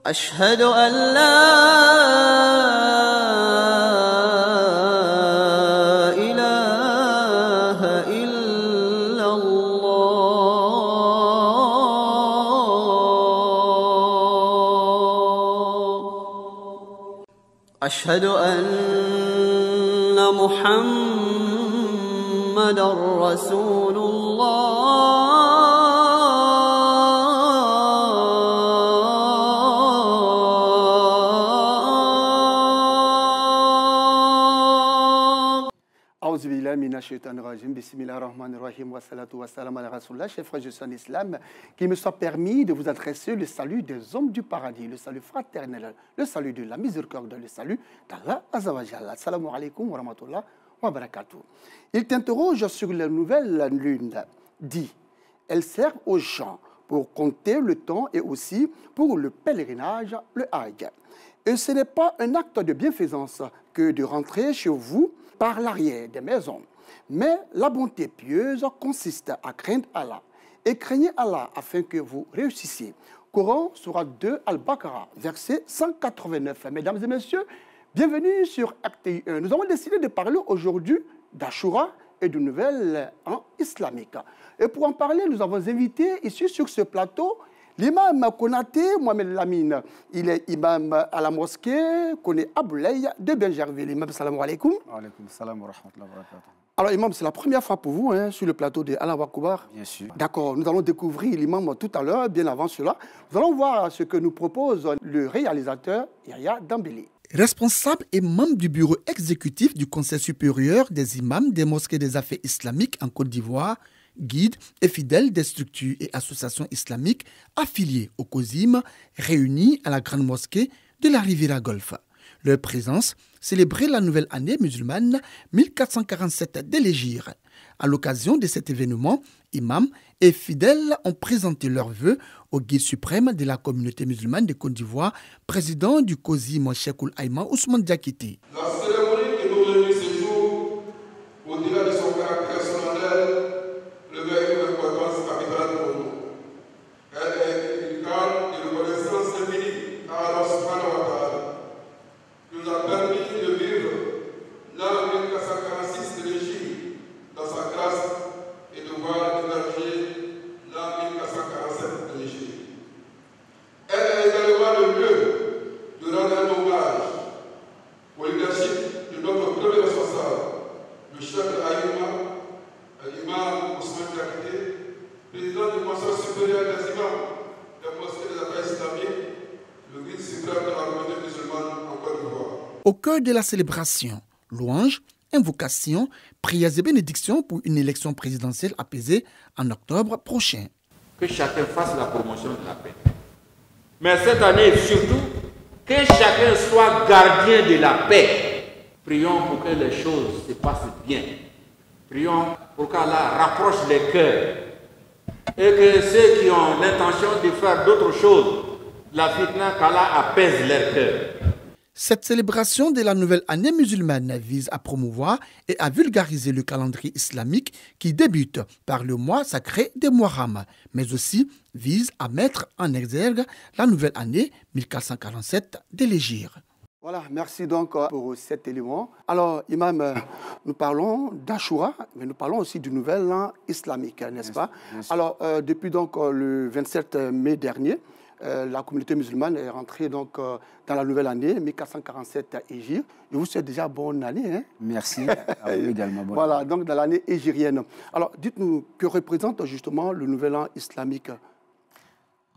أشهد أن لا إله إلا الله أشهد أن محمدًا رسول Bismillahirrahmanirrahim wa salatu wa salam ala rasulullah. Chers frères et sœurs en islam, qu'il me soit permis de vous adresser le salut des hommes du paradis, le salut fraternel, le salut de la miséricorde, le salut d'Allah Azawajal. Assalamu alaikum wa rahmatullah wa barakatuh. Il t'interroge sur la nouvelle lune. Dit, elle sert aux gens pour compter le temps et aussi pour le pèlerinage, le hajj. Et ce n'est pas un acte de bienfaisance que de rentrer chez vous par l'arrière des maisons. Mais la bonté pieuse consiste à craindre Allah. Et craignez Allah afin que vous réussissiez. Coran, Sourate 2, Al-Baqarah, verset 189. Mesdames et messieurs, bienvenue sur RTI 1. Nous avons décidé de parler aujourd'hui d'Ashura et de nouvelles islamiques. Et pour en parler, nous avons invité ici sur ce plateau l'imam Konaté Mohamed Lamine. Il est imam à la mosquée Koné Aboulaye de Benjerville. Imam, salam alaikum. Wa alaikum salam wa rahmatullahi wa barakatuh. Alors, imam, c'est la première fois pour vous sur le plateau de Allah Akbar. Bien sûr. D'accord, nous allons découvrir l'imam tout à l'heure, bien avant cela. Nous allons voir ce que nous propose le réalisateur Yahya Dambélé. Responsable et membre du bureau exécutif du Conseil supérieur des imams des mosquées des affaires islamiques en Côte d'Ivoire, guide et fidèle des structures et associations islamiques affiliées au COSIM, réunies à la grande mosquée de la Riviera Golfe. Leur présence célébrait la nouvelle année musulmane 1447 de l'Hégire. À l'occasion de cet événement, imams et fidèles ont présenté leurs vœux au guide suprême de la communauté musulmane de Côte d'Ivoire, président du COSIM, Cheikhoul Aïma Ousmane Diakité. La cérémonie que nous réunit ce jour, au-delà de son caractère solennel, revêt une importance capitale pour nous. Elle est une carte de reconnaissance infinie à Allah subhanahu wa ta'ala, qui nous a permis de vivre l'an 1446 de l'Égypte dans sa grâce et de voir émerger l'an 1447 de l'Égypte. Elle est également le lieu de rendre un hommage au leadership de notre premier responsable, le chef de l'Aïma, l'imam Ousmane Diakité, président du Conseil supérieur des imams des mosquées des affaires islamiques, le guide suprême de la communauté musulmane en Côte d'Ivoire. Au cœur de la célébration, louanges, invocations, prières et bénédictions pour une élection présidentielle apaisée en octobre prochain. Que chacun fasse la promotion de la paix. Mais cette année, surtout, que chacun soit gardien de la paix. Prions pour que les choses se passent bien. Prions pour qu'Allah rapproche les cœurs. Et que ceux qui ont l'intention de faire d'autres choses, la fitna, qu'Allah apaise leurs cœurs. Cette célébration de la nouvelle année musulmane vise à promouvoir et à vulgariser le calendrier islamique qui débute par le mois sacré de Muharram, mais aussi vise à mettre en exergue la nouvelle année 1447 de l'Hégire. Voilà, merci donc pour cet élément. Alors, imam, nous parlons d'Ashura, mais nous parlons aussi du nouvel an islamique, n'est-ce pas? Alors, depuis donc le 27 mai dernier, la communauté musulmane est rentrée donc dans la nouvelle année 1447 Hégire. Je vous souhaite déjà bonne année. Hein? Merci, à vous également. Voilà, donc dans l'année hégirienne. Alors, dites-nous, que représente justement le nouvel an islamique?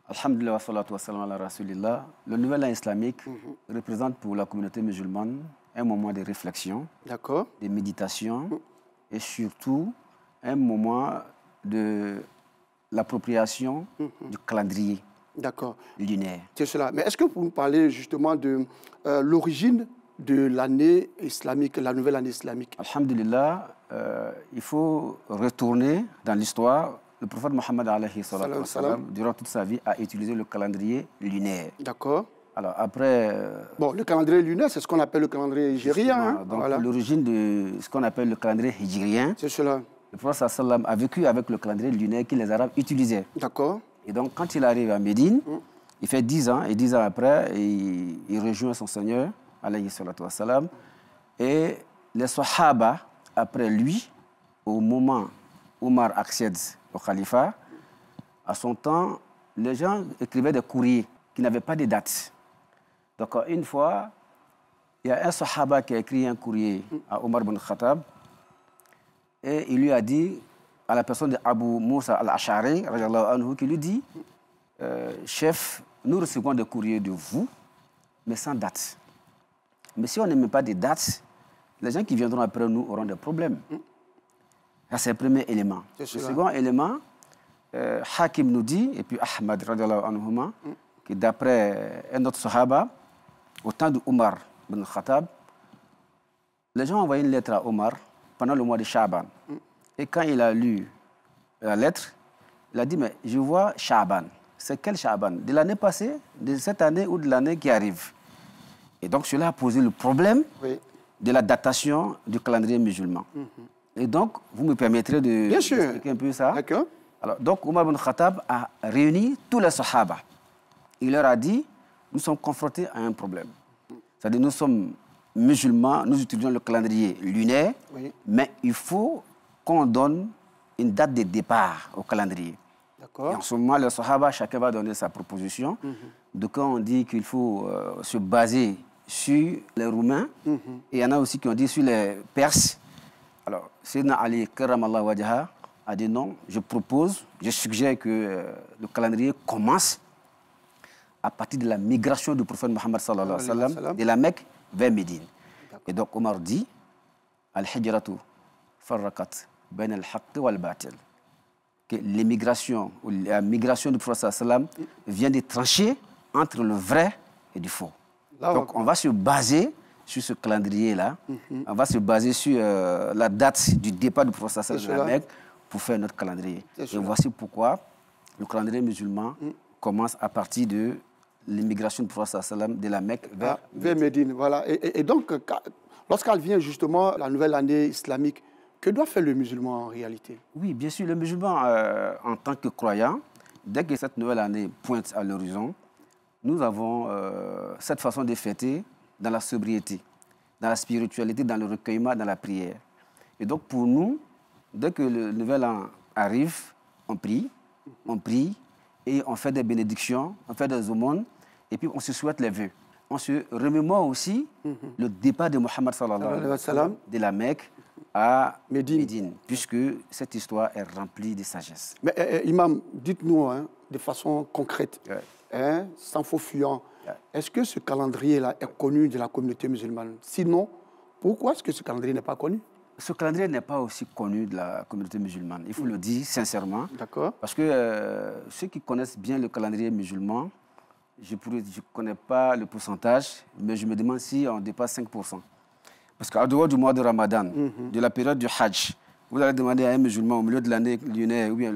Alhamdulillah wa salatu wa salam ala rasulillah. Le nouvel an islamique représente pour la communauté musulmane un moment de réflexion, de méditation et surtout un moment de l'appropriation du calendrier. Lunaire. C'est cela. Mais est-ce que vous nous parlez justement de l'origine de l'année islamique, la nouvelle année islamique? Alhamdulillah, il faut retourner dans l'histoire. Le prophète Mohammed, durant toute sa vie, a utilisé le calendrier lunaire. D'accord. Alors après... Bon, le calendrier lunaire, c'est ce qu'on appelle le calendrier hégirien. Hein? Donc l'origine de ce qu'on appelle le calendrier hégirien. C'est cela. Le prophète a vécu avec le calendrier lunaire que les Arabes utilisaient. D'accord. Et donc, quand il arrive à Médine, Il fait 10 ans, et 10 ans après, il rejoint son Seigneur, alayhi salatu wassalam. Et les Sahaba, après lui, au moment où Omar accède au califat, à son temps, les gens écrivaient des courriers qui n'avaient pas de date. Donc, une fois, il y a un Sahaba qui a écrit un courrier à Omar ibn Khattab et il lui a dit, à la personne d'Abu Moussa al-Ash'ari, qui lui dit, chef, nous recevons des courriers de vous, mais sans date. Mais si on ne met pas de dates, les gens qui viendront après nous auront des problèmes. Ça, c'est le premier élément. Le second élément, Hakim nous dit, et puis Ahmad, que d'après un autre Sahaba, au temps de Omar ibn Khattab, les gens ont envoyé une lettre à Omar pendant le mois de Sha'ban. Et quand il a lu la lettre, il a dit, mais je vois Sha'ban. C'est quel Sha'ban? De l'année passée, de cette année ou de l'année qui arrive? Et donc cela a posé le problème de la datation du calendrier musulman. Et donc, vous me permettrez de expliquer un peu ça. D'accord. Alors, donc, Omar ibn Khattab a réuni tous les Sahaba. Il leur a dit, nous sommes confrontés à un problème. C'est-à-dire, nous sommes musulmans, nous utilisons le calendrier lunaire, mais il faut qu'on donne une date de départ au calendrier. Et en ce moment, les Sahaba, chacun va donner sa proposition. Donc, quand on dit qu'il faut se baser sur les Roumains, et il y en a aussi qui ont dit sur les Perses. Alors, Sayyidina Ali, Karamallah Wajha, a dit non, je propose, je suggère que le calendrier commence à partir de la migration du prophète Mohammed sallallahu alayhi wa sallam, de la Mecque vers Médine. Et donc Omar dit, Al-Hijratu farrakat ben al-haqq wal-batil. Que l'émigration, ou la migration du prophète sallallahu alayhi wa sallam vient de trancher entre le vrai et du faux. Donc on va se baser sur ce calendrier-là, on va se baser sur la date du départ du prophète sallallahu alayhi wa sallam de la Mecque pour faire notre calendrier. Et voici pourquoi le calendrier musulman commence à partir de l'immigration du prophète sallam de la Mecque vers Médine. Voilà. Et donc, lorsqu'elle vient justement la nouvelle année islamique, que doit faire le musulman en réalité? Oui, bien sûr, le musulman, en tant que croyant, dès que cette nouvelle année pointe à l'horizon, nous avons cette façon de fêter dans la sobriété, dans la spiritualité, dans le recueillement, dans la prière. Et donc, pour nous, dès que le nouvel an arrive, on prie, et on fait des bénédictions, on fait des aumônes, et puis on se souhaite les vœux. On se remémore aussi le départ de Mohammed sallallahu alayhi wa sallam de la Mecque à Médine, puisque cette histoire est remplie de sagesse. Mais Imam, dites-nous de façon concrète, sans faux fuyant, est-ce que ce calendrier-là est connu de la communauté musulmane? Sinon, pourquoi est-ce que ce calendrier n'est pas connu? Ce calendrier n'est pas aussi connu de la communauté musulmane, il faut le dire sincèrement. D'accord. Parce que ceux qui connaissent bien le calendrier musulman, je ne connais pas le pourcentage, mais je me demande si on dépasse 5%. Parce qu'à dehors du mois de Ramadan, de la période du Hajj, vous allez demander à un musulman au milieu de l'année lunaire ou bien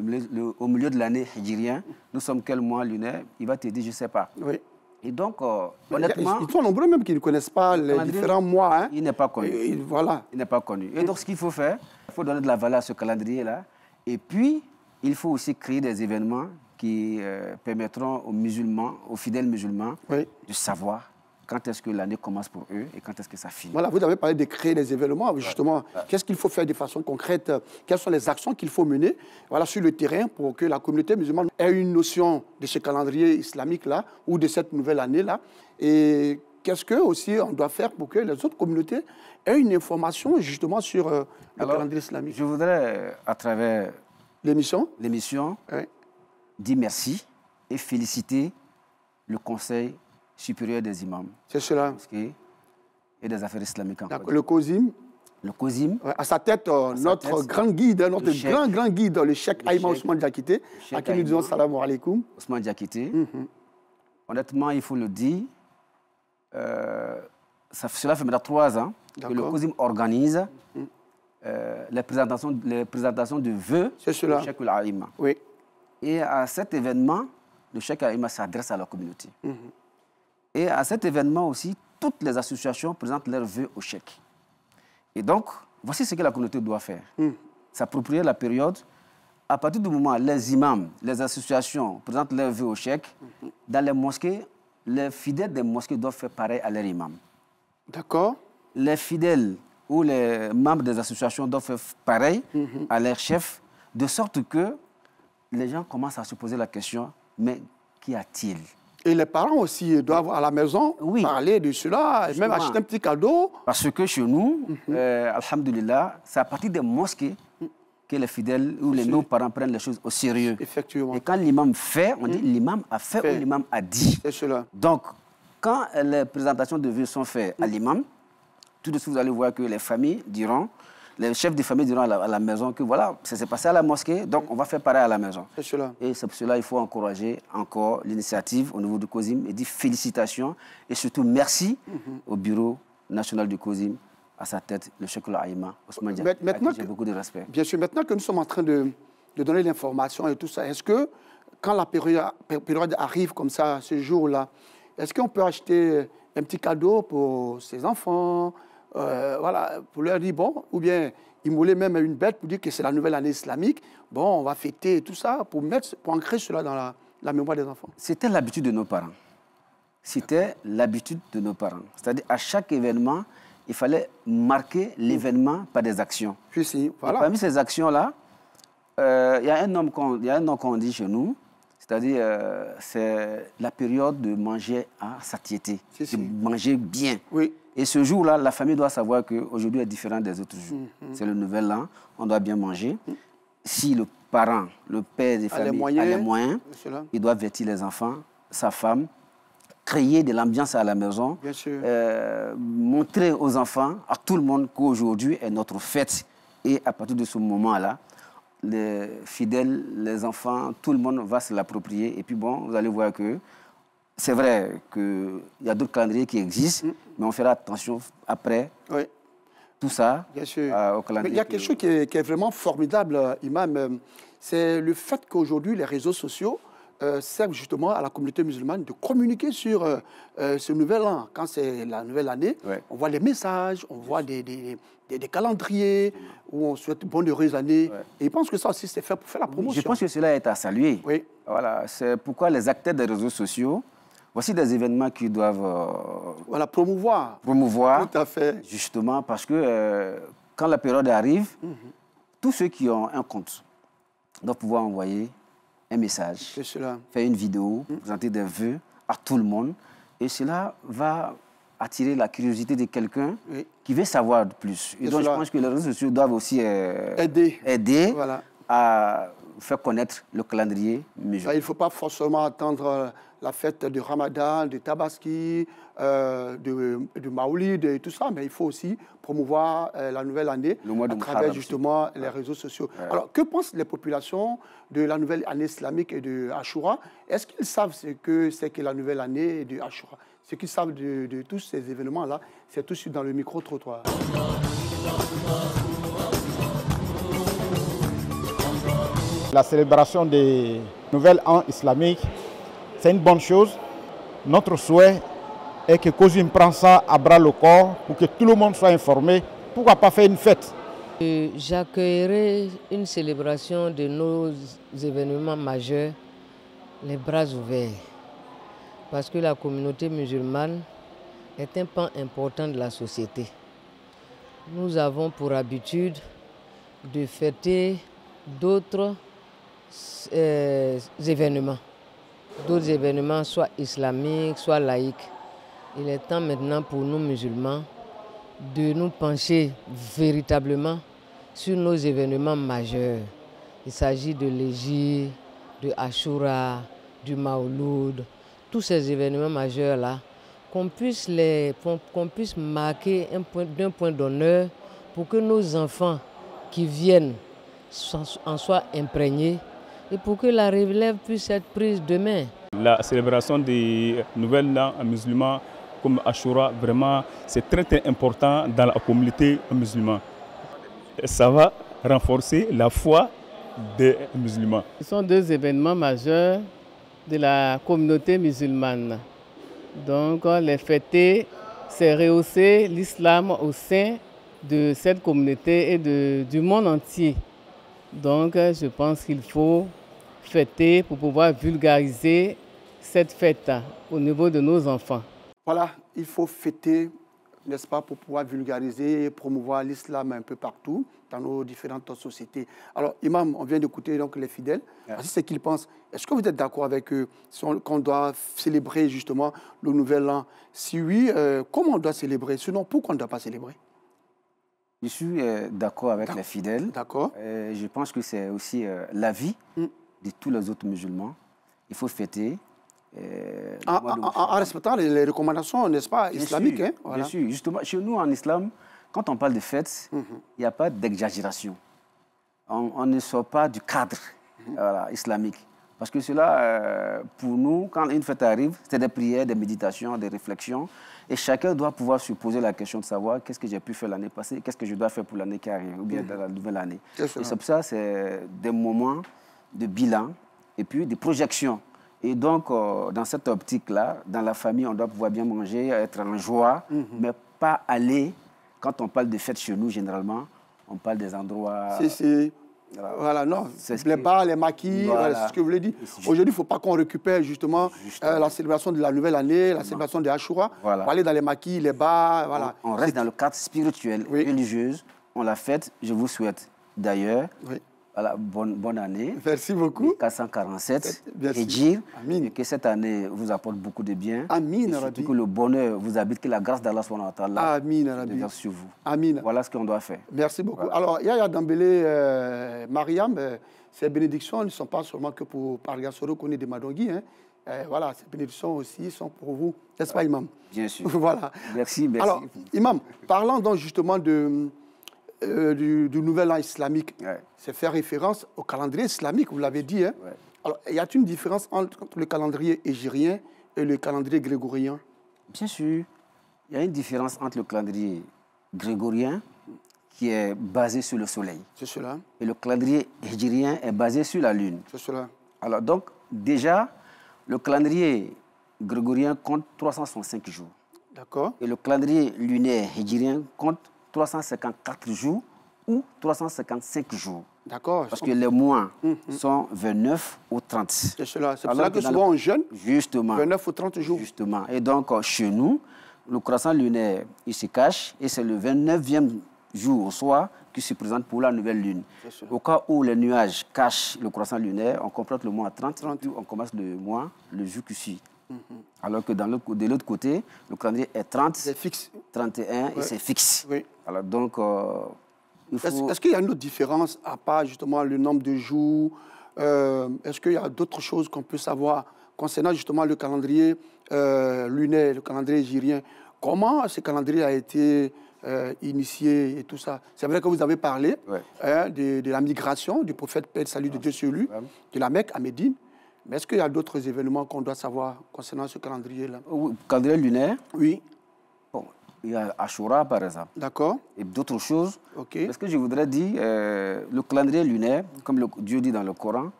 au milieu de l'année hijrien, nous sommes quel mois lunaire? Il va te dire, je ne sais pas. Oui. Et donc, honnêtement... Ils sont nombreux même qui ne connaissent pas les différents mois. Il n'est pas connu. Voilà. Il n'est pas connu. Et donc, ce qu'il faut faire, il faut donner de la valeur à ce calendrier-là. Et puis, il faut aussi créer des événements qui permettront aux musulmans, aux fidèles musulmans, de savoir quand est-ce que l'année commence pour eux et quand est-ce que ça finit. Voilà, vous avez parlé de créer des événements, justement. Qu'est-ce qu'il faut faire de façon concrète? Quelles sont les actions qu'il faut mener sur le terrain pour que la communauté musulmane ait une notion de ce calendrier islamique-là ou de cette nouvelle année-là? Et qu'est-ce que aussi on doit faire pour que les autres communautés aient une information justement sur le calendrier islamique? Je voudrais, à travers l'émission, dire merci et féliciter le Conseil supérieur des imams. C'est cela. Et des affaires islamiques. Le COSIM. Le COSIM. À sa tête, notre grand guide, notre grand guide, le cheikh Aïma Ousmane Diakité, à qui nous disons salam alaikum. Ousmane Diakité. Honnêtement, il faut le dire, cela fait maintenant 3 ans que le COSIM organise les présentations de vœux du cheikh Aïma. Oui. Et à cet événement, le cheikh Aïma s'adresse à la communauté. Et à cet événement aussi, toutes les associations présentent leurs vœux au cheikh. Et donc, voici ce que la communauté doit faire. S'approprier la période. À partir du moment où les imams, les associations présentent leurs vœux au cheikh, dans les mosquées, les fidèles des mosquées doivent faire pareil à leur imam. D'accord. Les fidèles ou les membres des associations doivent faire pareil à leur chef, de sorte que les gens commencent à se poser la question, mais qu'y a-t-il? Et les parents aussi doivent à la maison parler de cela, et même acheter un petit cadeau. Parce que chez nous, alhamdoulilah, c'est à partir des mosquées que les fidèles ou nos parents prennent les choses au sérieux. Effectivement. Et quand l'imam fait, on dit l'imam a fait ou l'imam a dit. C'est cela. Donc, quand les présentations de vœux sont faites à l'imam, tout de suite vous allez voir que les familles diront, les chefs de famille diront à la maison que voilà, ça s'est passé à la mosquée, donc on va faire pareil à la maison. C'est cela. Et c'est pour cela qu'il faut encourager encore l'initiative au niveau du COSIM et dire félicitations et surtout merci au Bureau national du COSIM, à sa tête, le Cheikh Aïma Ousmane Diagne, à qui j'ai beaucoup de respect. Bien sûr, maintenant que nous sommes en train de donner l'information et tout ça, est-ce que quand la période arrive comme ça, ce jour-là, est-ce qu'on peut acheter un petit cadeau pour ses enfants, voilà, pour leur dire, bon, ou bien immoler même une bête pour dire que c'est la nouvelle année islamique, bon, on va fêter et tout ça, pour ancrer cela dans la mémoire des enfants? C'était l'habitude de nos parents. C'était l'habitude de nos parents. C'est-à-dire, à chaque événement, il fallait marquer l'événement par des actions. Voilà. Parmi ces actions-là, il y a un nom qu'on dit chez nous, c'est-à-dire c'est la période de manger à satiété, de manger bien. Oui. Et ce jour-là, la famille doit savoir qu'aujourd'hui est différent des autres jours. C'est le nouvel an, on doit bien manger. Si le parent, le père des familles a les moyens, il doit vêtir les enfants, sa femme, créer de l'ambiance à la maison, montrer aux enfants, à tout le monde qu'aujourd'hui est notre fête. Et à partir de ce moment-là, les fidèles, les enfants, tout le monde va se l'approprier. Et puis bon, vous allez voir que c'est vrai qu'il y a d'autres calendriers qui existent, mais on fera attention après tout ça au calendrier. Mais il y a quelque chose qui est vraiment formidable, Imam, c'est le fait qu'aujourd'hui, les réseaux sociaux servent justement à la communauté musulmane de communiquer sur ce nouvel an. Quand c'est la nouvelle année, on voit les messages, on voit des calendriers où on souhaite bonne heureuse année. Et je pense que ça aussi, c'est fait pour faire la promotion. Je pense que cela est à saluer. Voilà, c'est pourquoi les acteurs des réseaux sociaux, voici des événements qui doivent promouvoir. Tout à fait. Justement, parce que quand la période arrive, tous ceux qui ont un compte doivent pouvoir envoyer un message, faire une vidéo, présenter des vœux à tout le monde. Et cela va attirer la curiosité de quelqu'un qui veut savoir de plus. Et donc, je pense que les réseaux sociaux doivent aussi aider à faire connaître le calendrier musulman. Il ne faut pas forcément attendre la fête de Ramadan, de Tabaski, de Maoulid et tout ça, mais il faut aussi promouvoir la nouvelle année à travers justement les réseaux sociaux. Alors, que pensent les populations de la nouvelle année islamique et de Ashura? Est-ce qu'ils savent ce que c'est que la nouvelle année de Ashura? Ce qu'ils savent de tous ces événements-là, c'est tout de suite dans le micro-trottoir. La célébration des nouvel an islamique, c'est une bonne chose. Notre souhait est que COSIM prenne ça à bras le corps pour que tout le monde soit informé. Pourquoi pas faire une fête? J'accueillerai une célébration de nos événements majeurs, les bras ouverts. Parce que la communauté musulmane est un pan important de la société. Nous avons pour habitude de fêter d'autres événements, soit islamiques, soit laïques. Il est temps maintenant pour nous musulmans de nous pencher véritablement sur nos événements majeurs. Il s'agit de l'Hégire, de Ashura, du Maouloud, tous ces événements majeurs-là, qu'on puisse marquer d'un point d'honneur pour que nos enfants qui viennent en soient imprégnés et pour que la relève puisse être prise demain. La célébration des nouvelles ans musulmans comme Ashura, vraiment, c'est très très important dans la communauté musulmane. Ça va renforcer la foi des musulmans. Ce sont deux événements majeurs de la communauté musulmane. Donc les fêter, c'est rehausser l'islam au sein de cette communauté et du monde entier. Donc je pense qu'il faut fêter pour pouvoir vulgariser cette fête au niveau de nos enfants. Voilà, il faut fêter, n'est-ce pas, pour pouvoir vulgariser et promouvoir l'islam un peu partout dans nos différentes sociétés. Alors, Imam, on vient d'écouter donc les fidèles. Voici ce qu'ils pensent. Est-ce que vous êtes d'accord avec eux qu'on doit célébrer justement le nouvel an? Si oui, comment on doit célébrer? Sinon, pourquoi on ne doit pas célébrer? Je suis d'accord avec les fidèles. D'accord. Je pense que c'est aussi l'avis de tous les autres musulmans. Il faut fêter. En respectant les recommandations, n'est-ce pas, islamiques. Hein? Voilà. Bien sûr. Justement, chez nous, en islam, quand on parle de fête, il n'y a pas d'exagération. On ne sort pas du cadre islamique. Parce que cela, pour nous, quand une fête arrive, c'est des prières, des méditations, des réflexions. Et chacun doit pouvoir se poser la question de savoir qu'est-ce que j'ai pu faire l'année passée, qu'est-ce que je dois faire pour l'année qui arrive, ou bien dans la nouvelle année. Et c'est pour ça, c'est des moments de bilan et puis de projection. Et donc, dans cette optique-là, dans la famille, on doit pouvoir bien manger, être en joie, mais pas aller, quand on parle de fêtes chez nous, généralement, on parle des endroits... Voilà, non, les bars, les maquis, voilà, c'est ce que vous voulez dire. Aujourd'hui, il ne faut pas qu'on récupère justement la célébration de la nouvelle année, la célébration de Ashura. Voilà. On va aller dans les maquis, les bars, voilà. On reste dans le cadre spirituel, religieux, on la fête. Je vous souhaite d'ailleurs voilà, bonne année. Merci beaucoup. 447, et que cette année vous apporte beaucoup de bien. Amin. Et surtout que le bonheur vous habite, que la grâce d'Allah devienne sur vous. Amin. Voilà ce qu'on doit faire. Merci beaucoup. Voilà. Alors, Yaya Dambélé, Mariam, ces bénédictions ne sont pas seulement que pour Pargasoro Kone de Madongui. Hein. Voilà, ces bénédictions aussi sont pour vous. N'est-ce pas, Imam? Bien sûr. Voilà. Merci. Alors, Imam, parlant donc justement du nouvel an islamique, c'est faire référence au calendrier islamique, vous l'avez dit. Hein? Alors, y a-t-il une différence entre le calendrier hégirien et le calendrier grégorien? Bien sûr. Il y a une différence entre le calendrier grégorien, qui est basé sur le soleil. C'est cela. Et le calendrier hégirien est basé sur la lune. C'est cela. Alors, donc, déjà, le calendrier grégorien compte 365 jours. D'accord. Et le calendrier lunaire hégirien compte 354 jours ou 355 jours. D'accord. Parce que les mois sont 29 ou 30. C'est cela. C'est pour cela que souvent on jeûne. Justement. 29 ou 30 jours. Justement. Et donc, chez nous, le croissant lunaire, il se cache et c'est le 29e jour au soir qui se présente pour la nouvelle lune. Au cas où les nuages cachent le croissant lunaire, on complète le mois à 30, on commence le mois, le jour qui suit. Alors que de l'autre côté, le calendrier est 30, c'est fixe. 31 et c'est fixe. Oui. Alors donc, Est-ce qu'il y a une autre différence à part justement le nombre de jours? Est-ce qu'il y a d'autres choses qu'on peut savoir concernant justement le calendrier lunaire, le calendrier hégirien? Comment ce calendrier a été initié et tout ça? C'est vrai que vous avez parlé de la migration du prophète, paix et salut de Dieu sur lui, de la Mecque à Médine. Mais est-ce qu'il y a d'autres événements qu'on doit savoir concernant ce calendrier-là? Le calendrier lunaire? Oui. Bon, il y a Ashura, par exemple. D'accord. Et d'autres choses. OK. Est-ce que je voudrais dire, le calendrier lunaire, comme Dieu dit dans le Coran,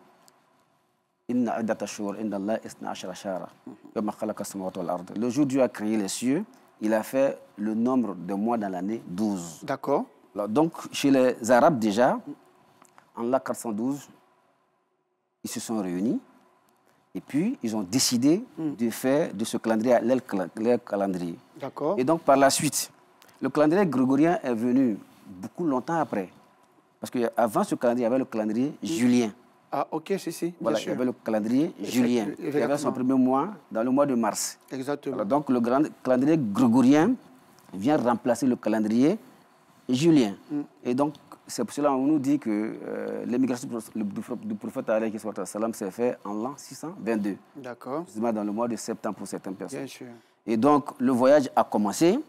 le jour où Dieu a créé les cieux, il a fait le nombre de mois dans l'année 12. D'accord. Donc, chez les Arabes déjà, en l'an 412, ils se sont réunis. Et puis, ils ont décidé de faire de ce calendrier leur calendrier. D'accord. Et donc, par la suite, le calendrier grégorien est venu beaucoup longtemps après. Parce qu'avant ce calendrier, il y avait le calendrier julien. Ah, ok, si. Voilà, il y avait le calendrier julien. Il avait son premier mois dans le mois de mars. Exactement. Alors, donc, le calendrier grégorien vient remplacer le calendrier julien. Et donc, c'est pour cela qu'on nous dit que l'émigration du prophète alayhi sallam s'est faite en l'an 622. D'accord. Justement dans le mois de septembre pour certaines personnes. Bien sûr. Et donc, le voyage a commencé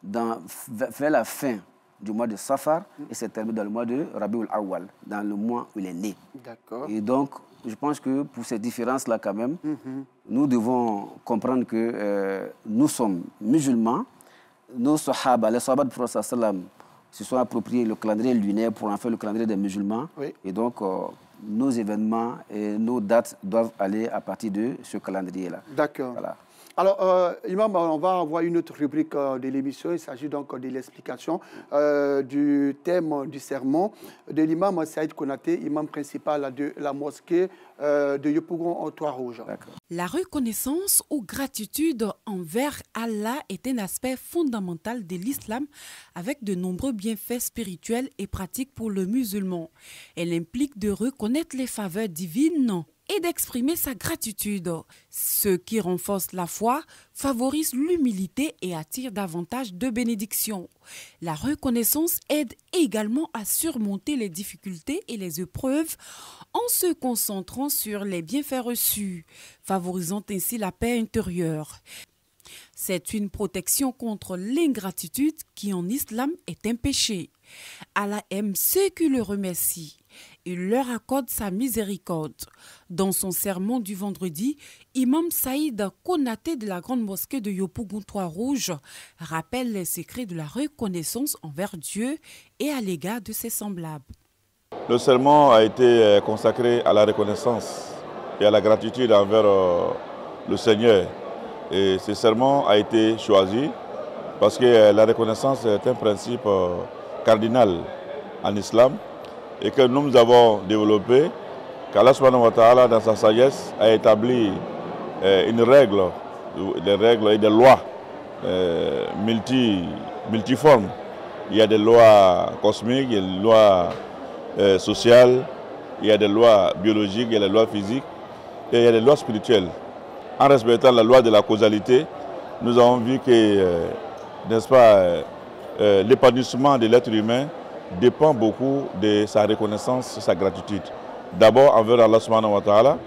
vers la fin du mois de Safar et s'est terminé dans le mois de Rabiul Awwal, dans le mois où il est né. D'accord. Et donc, je pense que pour ces différences-là quand même, nous devons comprendre que nous sommes musulmans. Nos sahaba, les sahaba du prophète sallam, se sont appropriés le calendrier lunaire pour en faire le calendrier des musulmans. Oui. Et donc, nos événements et nos dates doivent aller à partir de ce calendrier-là. D'accord. Voilà. Alors, Imam, on va avoir une autre rubrique de l'émission. Il s'agit donc de l'explication du thème du sermon de l'imam Saïd Konaté, imam principal de la mosquée de Yopougon au Toit Rouge. La reconnaissance ou gratitude envers Allah est un aspect fondamental de l'islam avec de nombreux bienfaits spirituels et pratiques pour le musulman. Elle implique de reconnaître les faveurs divines et d'exprimer sa gratitude. Ce qui renforce la foi, favorise l'humilité et attire davantage de bénédictions. La reconnaissance aide également à surmonter les difficultés et les épreuves en se concentrant sur les bienfaits reçus, favorisant ainsi la paix intérieure. C'est une protection contre l'ingratitude qui en islam est un péché. Allah aime ceux qui le remercient. Il leur accorde sa miséricorde. Dans son sermon du vendredi, Imam Saïd Konaté de la grande mosquée de Yopougon Toit Rouge rappelle les secrets de la reconnaissance envers Dieu et à l'égard de ses semblables. Le sermon a été consacré à la reconnaissance et à la gratitude envers le Seigneur. Et ce sermon a été choisi parce que la reconnaissance est un principe cardinal en islam et que nous avons développé, qu'Allah subhanahu wa ta'ala dans sa sagesse a établi une règle, des règles et des lois multiformes. Il y a des lois cosmiques, il y a des lois sociales, il y a des lois biologiques, il y a des lois physiques et il y a des lois spirituelles. En respectant la loi de la causalité, nous avons vu que, n'est-ce pas, l'épanouissement de l'être humain dépend beaucoup de sa reconnaissance et sa gratitude. D'abord envers Allah subhanahu wa ta'ala,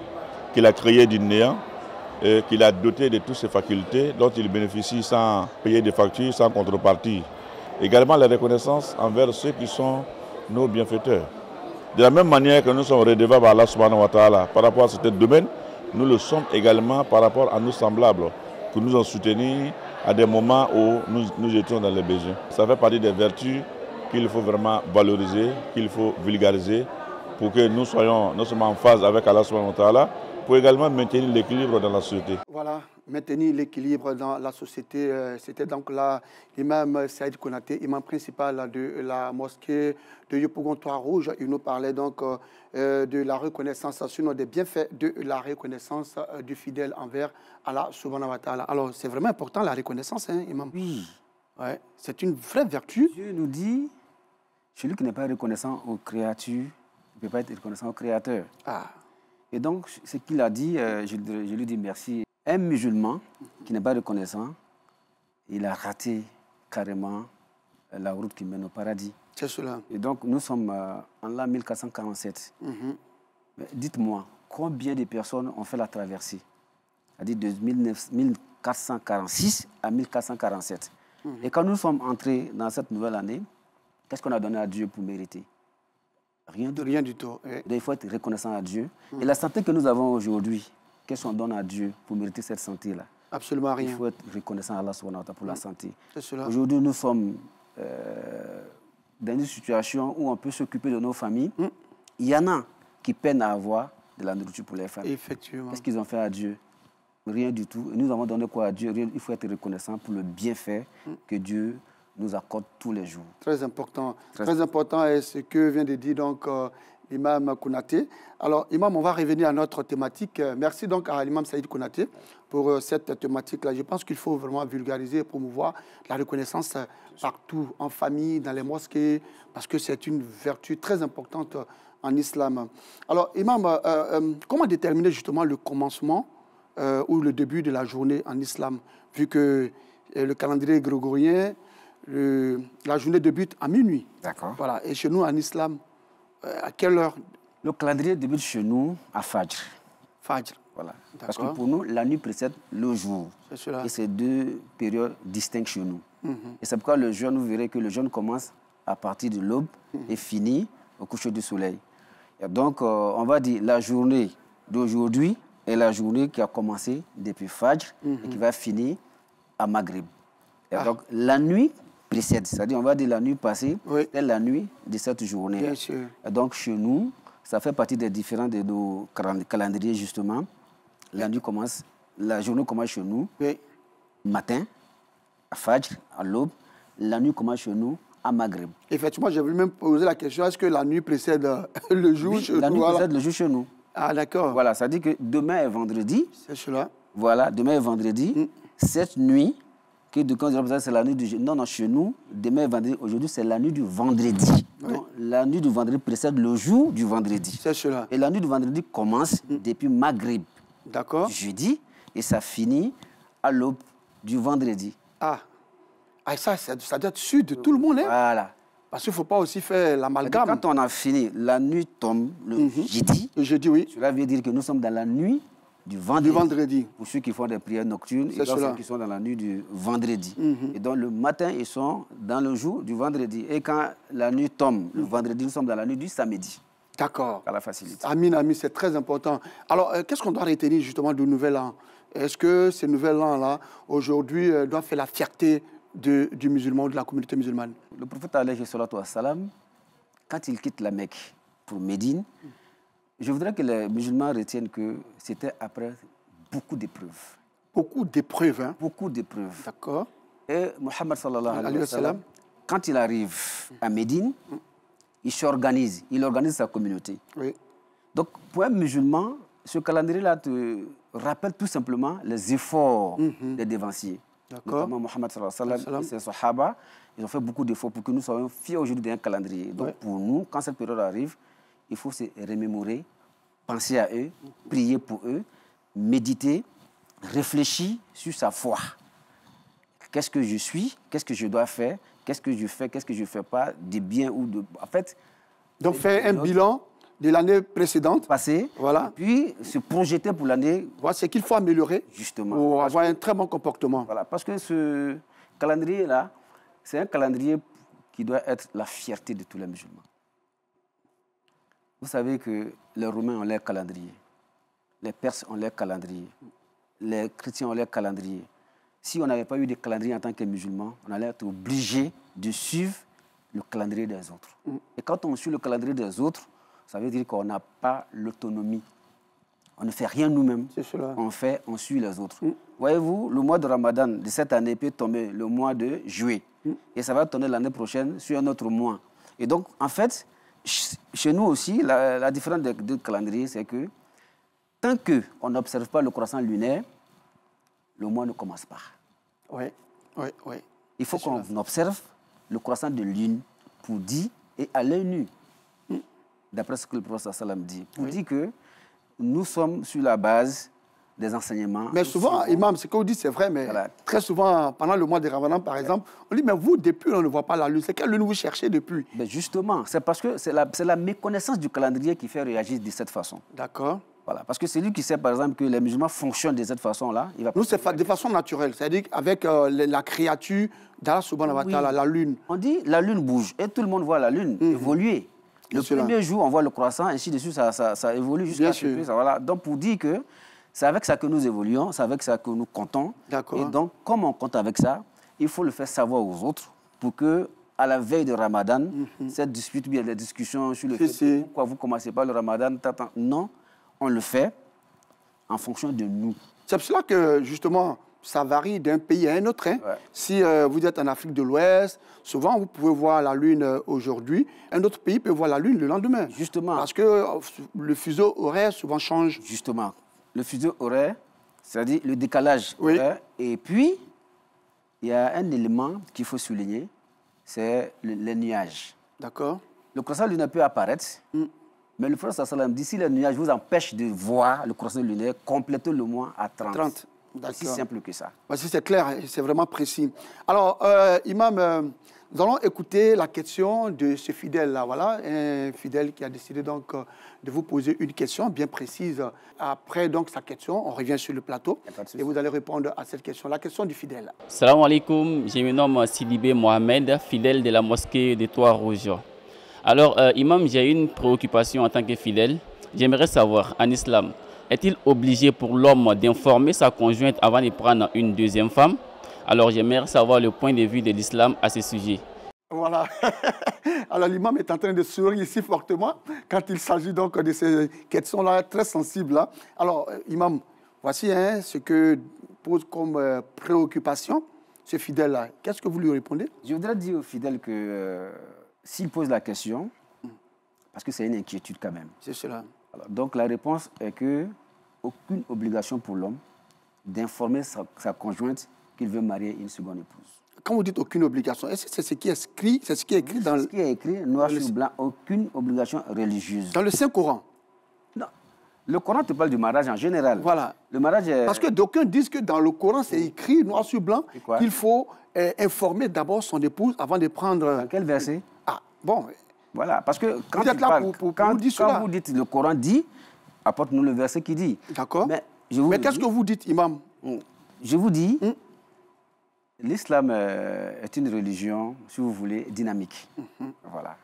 qu'il a créé du néant, et qu'il a doté de toutes ses facultés dont il bénéficie sans payer de factures, sans contrepartie. Également la reconnaissance envers ceux qui sont nos bienfaiteurs. De la même manière que nous sommes redevables à Allah subhanahu wa ta'ala par rapport à certains domaines, nous le sommes également par rapport à nos semblables, que nous ont soutenus à des moments où nous étions dans les besoins. Ça fait partie des vertus qu'il faut vraiment valoriser, qu'il faut vulgariser pour que nous soyons non seulement en phase avec Allah subhanahu wa ta'ala, pour également maintenir l'équilibre dans la société. Voilà, maintenir l'équilibre dans la société. C'était donc là l'imam Saïd Konaté, imam principal de la mosquée de Yopougon Toit Rouge. Il nous parlait donc de la reconnaissance, sinon des bienfaits de la reconnaissance du fidèle envers Allah subhanahu wa ta'ala. Alors c'est vraiment important la reconnaissance, hein, imam. Oui. Ouais, c'est une vraie vertu. Dieu nous dit, celui qui n'est pas reconnaissant aux créatures, ne peut pas être reconnaissant au Créateur. Ah. Et donc, ce qu'il a dit, je lui dis merci. Un musulman qui n'est pas reconnaissant, il a raté carrément la route qui mène au paradis. C'est cela. Et donc, nous sommes en l'an 1447. Dites-moi, combien de personnes ont fait la traversée? C'est-à-dire de 1446 à 1447. Et quand nous sommes entrés dans cette nouvelle année, qu'est-ce qu'on a donné à Dieu pour mériter? Rien du tout. Donc, il faut être reconnaissant à Dieu. Et la santé que nous avons aujourd'hui, qu'est-ce qu'on donne à Dieu pour mériter cette santé-là? Absolument rien. Il faut être reconnaissant à Allah subhanahu wa ta'ala pour la santé. Aujourd'hui, nous sommes dans une situation où on peut s'occuper de nos familles. Il y en a qui peinent à avoir de la nourriture pour les familles. Effectivement. Qu'est-ce qu'ils ont fait à Dieu? Rien du tout. Et nous avons donné quoi à Dieu? Rien. Il faut être reconnaissant pour le bienfait que Dieu nous accorde tous les jours. Très important. Très important est ce que vient de dire donc l'imam Konaté. Alors, imam, on va revenir à notre thématique. Merci donc à l'imam Saïd Konaté pour cette thématique-là. Je pense qu'il faut vraiment vulgariser et promouvoir la reconnaissance partout, en famille, dans les mosquées, parce que c'est une vertu très importante en islam. Alors, imam, comment déterminer justement le commencement ou le début de la journée en islam, vu que le calendrier grégorien, la journée débute à minuit. D'accord. Voilà. Et chez nous, en islam, à quelle heure? Le calendrier débute chez nous à Fajr. Fajr. Voilà. Parce que pour nous, la nuit précède le jour. C'est cela. Et c'est deux périodes distinctes chez nous. Et c'est pourquoi le jeûne, vous verrez que le jeûne commence à partir de l'aube et finit au coucher du soleil. Et donc, on va dire la journée d'aujourd'hui est la journée qui a commencé depuis Fajr et qui va finir à Maghrib. Et donc, la nuit précède, c'est-à-dire on va dire la nuit passée, c'est la nuit de cette journée. Bien sûr. Et donc chez nous, ça fait partie des différents de nos calendriers justement. La nuit commence la journée commence chez nous, oui. Matin, à Fajr, à l'aube. La nuit commence chez nous, à Maghreb. Effectivement, j'ai voulu même poser la question, est-ce que la nuit précède le jour Oui, chez nous? la nuit précède le jour chez nous. Ah, d'accord. Voilà, ça dit que demain est vendredi. C'est cela. Voilà, demain est vendredi. Cette nuit, que de quand c'est la nuit du... Non, non, chez nous, demain est vendredi. Aujourd'hui, c'est la nuit du vendredi. Oui. Donc, la nuit du vendredi précède le jour du vendredi. C'est cela. Et la nuit du vendredi commence depuis Maghreb. D'accord. Jeudi, et ça finit à l'aube du vendredi. Ah, ça doit être sûr de tout le monde, hein? Voilà. Parce qu'il ne faut pas aussi faire l'amalgame. Quand on a fini, la nuit tombe le jeudi. Le jeudi, oui. Cela veut dire que nous sommes dans la nuit du vendredi. Du vendredi. Pour ceux qui font des prières nocturnes, et ceux qui sont dans la nuit du vendredi. Et donc le matin, ils sont dans le jour du vendredi. Et quand la nuit tombe, le vendredi, nous sommes dans la nuit du samedi. D'accord. À la facilité. Amin, Amin, c'est très important. Alors, qu'est-ce qu'on doit retenir justement du Nouvel An? Est-ce que ce Nouvel An-là, aujourd'hui, doit faire la fierté du musulman, de la communauté musulmane? Le prophète, alayhi salatu wassalam, quand il quitte la Mecque pour Médine, je voudrais que les musulmans retiennent que c'était après beaucoup d'épreuves. Beaucoup d'épreuves, hein? Beaucoup d'épreuves. D'accord. Et Mohammed sallallahu alayhi wa sallam, quand il arrive à Médine, il s'organise, il organise sa communauté. Oui. Donc, pour un musulman, ce calendrier-là te rappelle tout simplement les efforts des dévanciers. Notamment Mohammed sallallahu alayhi wa sallam et ses sahaba, ils ont fait beaucoup d'efforts pour que nous soyons fiers aujourd'hui d'un calendrier. Donc, pour nous, quand cette période arrive, il faut se remémorer, penser à eux, prier pour eux, méditer, réfléchir sur sa foi. Qu'est-ce que je suis? Qu'est-ce que je dois faire? Qu'est-ce que je fais? Qu'est-ce que je ne fais pas? De bien ou de... En fait... Donc, faire un bilan de l'année précédente. Passée. Voilà. Puis, se projeter pour l'année... Voilà ce qu'il faut améliorer. Justement. Pour avoir un très bon comportement. Voilà. Parce que ce calendrier-là, c'est un calendrier qui doit être la fierté de tous les musulmans. Vous savez que les Romains ont leur calendrier. Les Perses ont leur calendrier. Les chrétiens ont leur calendrier. Si on n'avait pas eu de calendrier en tant que musulman, on allait être obligé de suivre le calendrier des autres. Et quand on suit le calendrier des autres, ça veut dire qu'on n'a pas l'autonomie. On ne fait rien nous-mêmes. On suit les autres. Voyez-vous, le mois de Ramadan de cette année peut tomber le mois de juillet. Et ça va tomber l'année prochaine sur un autre mois. Et donc, en fait, chez nous aussi, la différence des deux calendriers, c'est que tant qu'on n'observe pas le croissant lunaire, le mois ne commence pas. Oui. Il faut qu'on observe le croissant de lune pour dire, et à l'œil nu, d'après ce que le prophète sallam dit, pour dire que nous sommes sur la base des enseignements. Mais souvent, imam, ce que vous dites, c'est vrai, mais très souvent, pendant le mois de Ramadan, par exemple, on dit, mais vous, depuis, on ne voit pas la lune. C'est quelle lune vous cherchez depuis? Mais justement, c'est parce que c'est la méconnaissance du calendrier qui fait réagir de cette façon. D'accord. Voilà, parce que celui qui sait, par exemple, que les musulmans fonctionnent de cette façon-là, il va... Nous, c'est de façon naturelle, c'est-à-dire avec la créature d'Allah subhanahu wa ta'ala, la lune. On dit, la lune bouge, et tout le monde voit la lune évoluer. Le premier jour, on voit le croissant, ainsi de suite, ça évolue jusqu'à ce que... Voilà. Donc, pour dire que c'est avec ça que nous évoluons, c'est avec ça que nous comptons. Et donc, comme on compte avec ça, il faut le faire savoir aux autres pour que, à la veille de Ramadan, cette dispute, bien les discussions sur le fait pourquoi vous ne commencez pas le Ramadan, non, on le fait en fonction de nous. C'est pour cela que, justement, ça varie d'un pays à un autre. Hein. Si vous êtes en Afrique de l'Ouest, souvent, vous pouvez voir la lune aujourd'hui. Un autre pays peut voir la lune le lendemain. Justement. Parce que le fuseau horaire souvent change. Justement. Le fuseau horaire, c'est-à-dire le décalage horaire. Et puis, il y a un élément qu'il faut souligner, c'est les nuages. D'accord. Le croissant lunaire peut apparaître, mais le prophète sallam dit, si les nuages vous empêchent de voir le croissant lunaire, complétez le mois à 30. C'est aussi simple que ça. Voici, c'est clair, c'est vraiment précis. Alors, imam, nous allons écouter la question de ce fidèle-là. Voilà, un fidèle qui a décidé donc de vous poser une question bien précise. Après donc sa question, on revient sur le plateau et vous allez répondre à cette question, la question du fidèle. Salam alaikum, je me nomme Sidibé Mohamed, fidèle de la mosquée des Trois-Rouges. Alors, imam, j'ai une préoccupation en tant que fidèle. J'aimerais savoir, en islam, est-il obligé pour l'homme d'informer sa conjointe avant de prendre une deuxième femme? Alors j'aimerais savoir le point de vue de l'islam à ce sujet. Voilà. Alors l'imam est en train de sourire ici fortement quand il s'agit donc de ces questions-là très sensibles. Là. Alors imam, Voici ce que pose comme préoccupation ce fidèle-là. Qu'est-ce que vous lui répondez? Je voudrais dire au fidèle que s'il pose la question, parce que c'est une inquiétude quand même. C'est cela. Alors, donc la réponse est que aucune obligation pour l'homme d'informer sa conjointe qu'il veut marier une seconde épouse. Quand vous dites aucune obligation, est-ce que c'est ce qui est écrit, dans le... Ce qui est écrit, noir sur blanc, aucune obligation religieuse. Dans le Saint-Coran? Non. Le Coran te parle du mariage en général. Voilà. Le mariage est... Parce que d'aucuns disent que dans le Coran, c'est écrit noir sur blanc qu'il faut informer d'abord son épouse avant de prendre... Dans quel verset? Ah, bon. Voilà, parce que quand vous êtes là quand vous dites le Coran dit, apporte-nous le verset qui dit. D'accord. Mais qu'est-ce que vous dites, imam? Je vous dis, l'islam est une religion, si vous voulez, dynamique. Voilà.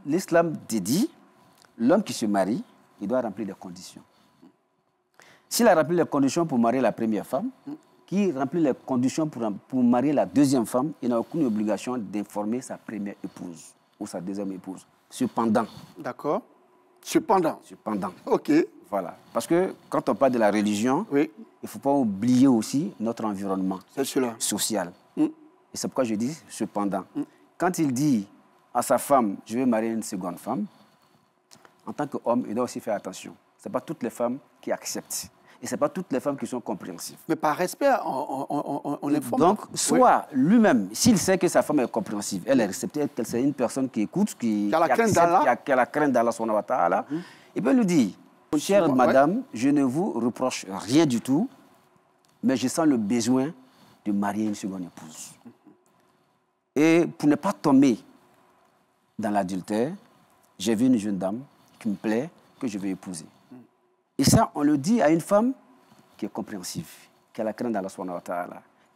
L'islam dit, l'homme qui se marie, il doit remplir des conditions. S'il a rempli les conditions pour marier la première femme, qui remplit les conditions pour marier la deuxième femme, il n'a aucune obligation d'informer sa première épouse ou sa deuxième épouse. Cependant. D'accord. Cependant. OK. Voilà. Parce que quand on parle de la religion, il ne faut pas oublier aussi notre environnement social. Et c'est pourquoi je dis cependant. Quand il dit à sa femme, je vais marier une seconde femme, en tant qu'homme, il doit aussi faire attention. Ce n'est pas toutes les femmes qui acceptent. Et ce n'est pas toutes les femmes qui sont compréhensives. Mais par respect, on informe. Donc, soit lui-même, s'il sait que sa femme est compréhensive, elle est réceptive, qu'elle c'est une personne qui écoute, qui a la crainte d'Allah, il peut lui dire, chère madame, je ne vous reproche rien du tout, mais je sens le besoin de marier une seconde épouse. Et pour ne pas tomber dans l'adultère, j'ai vu une jeune dame qui me plaît, que je vais épouser. Et ça, on le dit à une femme qui est compréhensive, qui a la crainte d'Allah,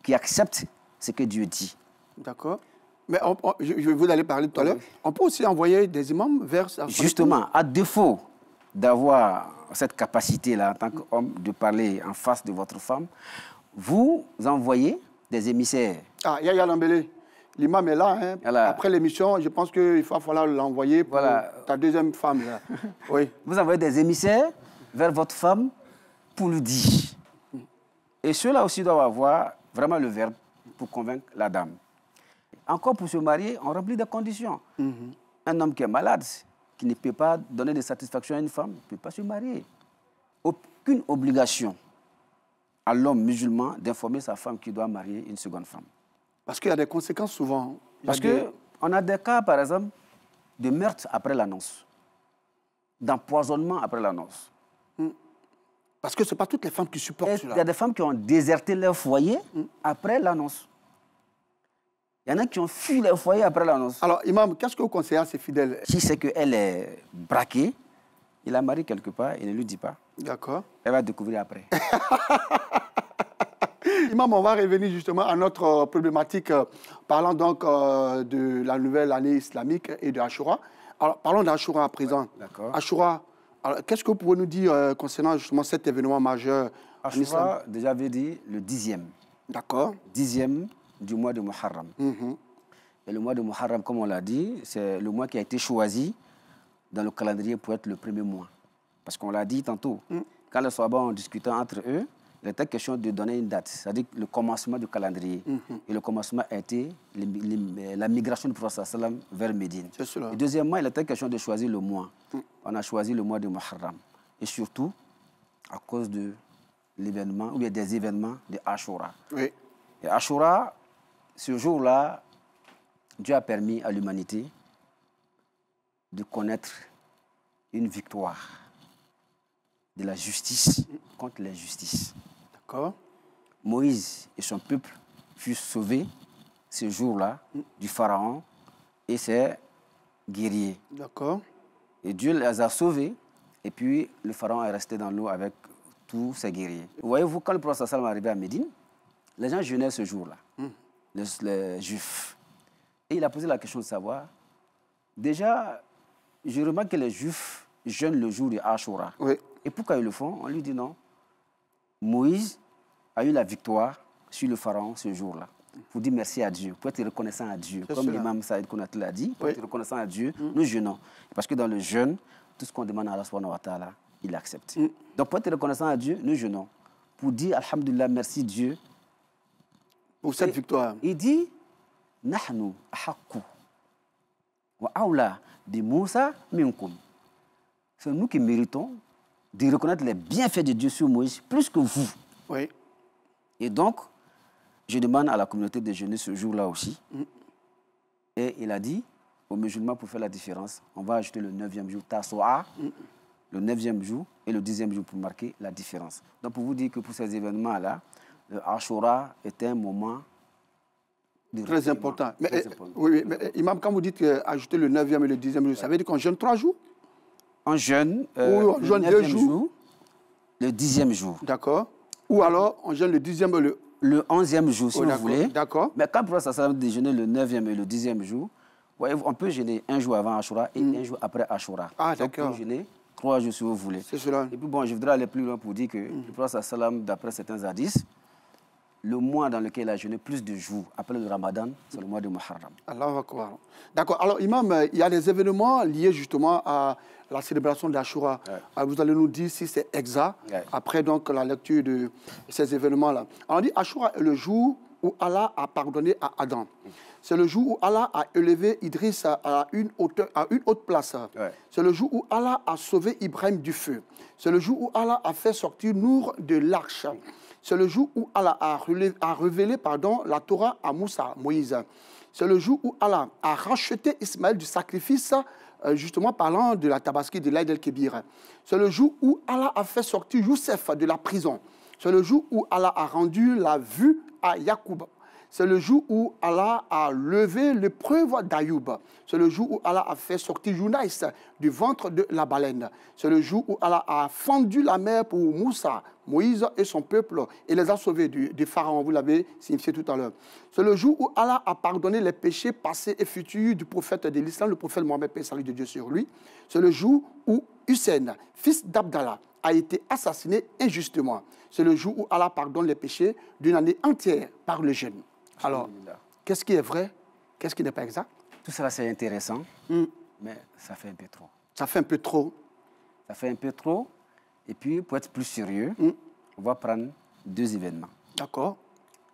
qui accepte ce que Dieu dit. D'accord. Mais je vous allez parler tout à l'heure. On peut aussi envoyer des imams vers... Justement, à défaut d'avoir cette capacité-là en tant qu'homme de parler en face de votre femme, vous envoyez des émissaires. Ah, Yaya Lambélé, l'imam est là. Hein. Après l'émission, je pense qu'il va falloir l'envoyer pour ta deuxième femme. Là. Oui. Vous envoyez des émissaires vers votre femme pour lui dire. Et ceux-là aussi doivent avoir vraiment le verbe pour convaincre la dame. Encore pour se marier, on remplit des conditions. Un homme qui est malade, qui ne peut pas donner de satisfaction à une femme, ne peut pas se marier. Aucune obligation à l'homme musulman d'informer sa femme qu'il doit marier une seconde femme. Parce qu'il y a des conséquences souvent. Parce qu'on a des cas, par exemple, de meurtre après l'annonce, d'empoisonnement après l'annonce. Parce que ce n'est pas toutes les femmes qui supportent cela. Il y a des femmes qui ont déserté leur foyer après l'annonce. Il y en a qui ont fui leur foyer après l'annonce. Alors, imam, qu'est-ce que vous conseillez à ces fidèles? Si c'est qu'elle est braquée, il la marie quelque part, il ne lui dit pas. D'accord. Elle va découvrir après. Imam, on va revenir justement à notre problématique, parlant donc de la nouvelle année islamique et de Ashura. Alors, parlons d'Ashura à présent. D'accord. Ashura, qu'est-ce que vous pouvez nous dire concernant justement cet événement majeur en islam? Ashura, déjà avait dit le 10e. D'accord. 10e du mois de Muharram. Et le mois de Muharram, comme on l'a dit, c'est le mois qui a été choisi dans le calendrier pour être le premier mois. Parce qu'on l'a dit tantôt, quand les Sahaba ont discuté entre eux, il était question de donner une date, c'est-à-dire le commencement du calendrier. Et le commencement a été la migration du prophète sallam vers Médine. Et deuxièmement, il était question de choisir le mois. On a choisi le mois de Muharram. Et surtout, à cause de l'événement, ou bien des événements de Ashura. Oui. Et Ashura, ce jour-là, Dieu a permis à l'humanité de connaître une victoire de la justice contre l'injustice. D'accord. Moïse et son peuple furent sauvés ce jour-là du Pharaon et ses guerriers. D'accord. Et Dieu les a sauvés et puis le Pharaon est resté dans l'eau avec tous ses guerriers. Voyez-vous, quand le prophète sallam est arrivé à Médine, les gens jeûnaient ce jour-là, les Juifs. Et il a posé la question de savoir, déjà, je remarque que les Juifs jeûnent le jour de Ashura. Oui. Et pourquoi ils le font? On lui dit non. Moïse a eu la victoire sur le Pharaon ce jour-là. Pour dire merci à Dieu, pour être reconnaissant à Dieu. Comme l'imam Saïd Konaté l'a dit, pour être reconnaissant à Dieu, nous jeûnons. Parce que dans le jeûne, tout ce qu'on demande à Allah subhanahu wa ta'ala, il accepte. Donc pour être reconnaissant à Dieu, nous jeûnons. Pour dire Alhamdulillah, merci Dieu. Pour cette victoire. Il dit, Nahnu ahakku wa awla bi Moussa minkum. C'est nous qui méritons de reconnaître les bienfaits de Dieu sur Moïse plus que vous. Oui. Et donc, je demande à la communauté de jeûner ce jour-là aussi. Et il a dit aux musulmans, pour faire la différence, on va ajouter le 9e jour, Tassoa, le 9e jour et le 10e jour pour marquer la différence. Donc, pour vous dire que pour ces événements-là, le Ashura est un moment très important. Mais, oui, mais Imam, quand vous dites ajouter le 9e et le 10e jour, ça veut dire qu'on jeûne 3 jours? On jeûne on jeûne 2 jours, le 10e jour. D'accord. Ou alors, on jeûne le 10e et le 11e jour, si vous voulez. D'accord. Mais quand pour ça, ça veut déjeuner le 9e et le 10e jour, voyez, on peut jeûner un jour avant Ashura et un jour après Ashura. Ah, d'accord. On peut jeûner 3 jours si vous voulez. C'est cela. Et puis bon, je voudrais aller plus loin pour dire que le prophète sallam, d'après certains hadiths, le mois dans lequel il a jeûné plus de jours après le Ramadan, c'est le mois de Muharram. Allahu Akbar. D'accord. Alors, Imam, il y a des événements liés justement à la célébration d'Ashura. Vous allez nous dire si c'est exact, après donc la lecture de ces événements-là. On dit Ashura est le jour où Allah a pardonné à Adam. C'est le jour où Allah a élevé Idriss à une haute place. C'est le jour où Allah a sauvé Ibrahim du feu. C'est le jour où Allah a fait sortir Nour de l'arche. C'est le jour où Allah a révélé la Torah à Moussa, Moïse. C'est le jour où Allah a racheté Ismaël du sacrifice, justement parlant de la tabaski de l'Aïd el-Kébir. C'est le jour où Allah a fait sortir Youssef de la prison. C'est le jour où Allah a rendu la vue à Yacoub. C'est le jour où Allah a levé l'épreuve d'Ayoub. C'est le jour où Allah a fait sortir Younaïs du ventre de la baleine. C'est le jour où Allah a fendu la mer pour Moussa, Moïse et son peuple et les a sauvés du pharaon, vous l'avez signifié tout à l'heure. C'est le jour où Allah a pardonné les péchés passés et futurs du prophète de l'islam, le prophète Mohammed, paix et salut de Dieu sur lui. C'est le jour où Hussein, fils d'Abdallah, a été assassiné injustement. C'est le jour où Allah pardonne les péchés d'une année entière par le jeûne. Alors, qu'est-ce qui est vrai? Qu'est-ce qui n'est pas exact? Tout cela, c'est intéressant, mais ça fait un peu trop. Ça fait un peu trop? Ça fait un peu trop. Et puis, pour être plus sérieux, on va prendre 2 événements. D'accord.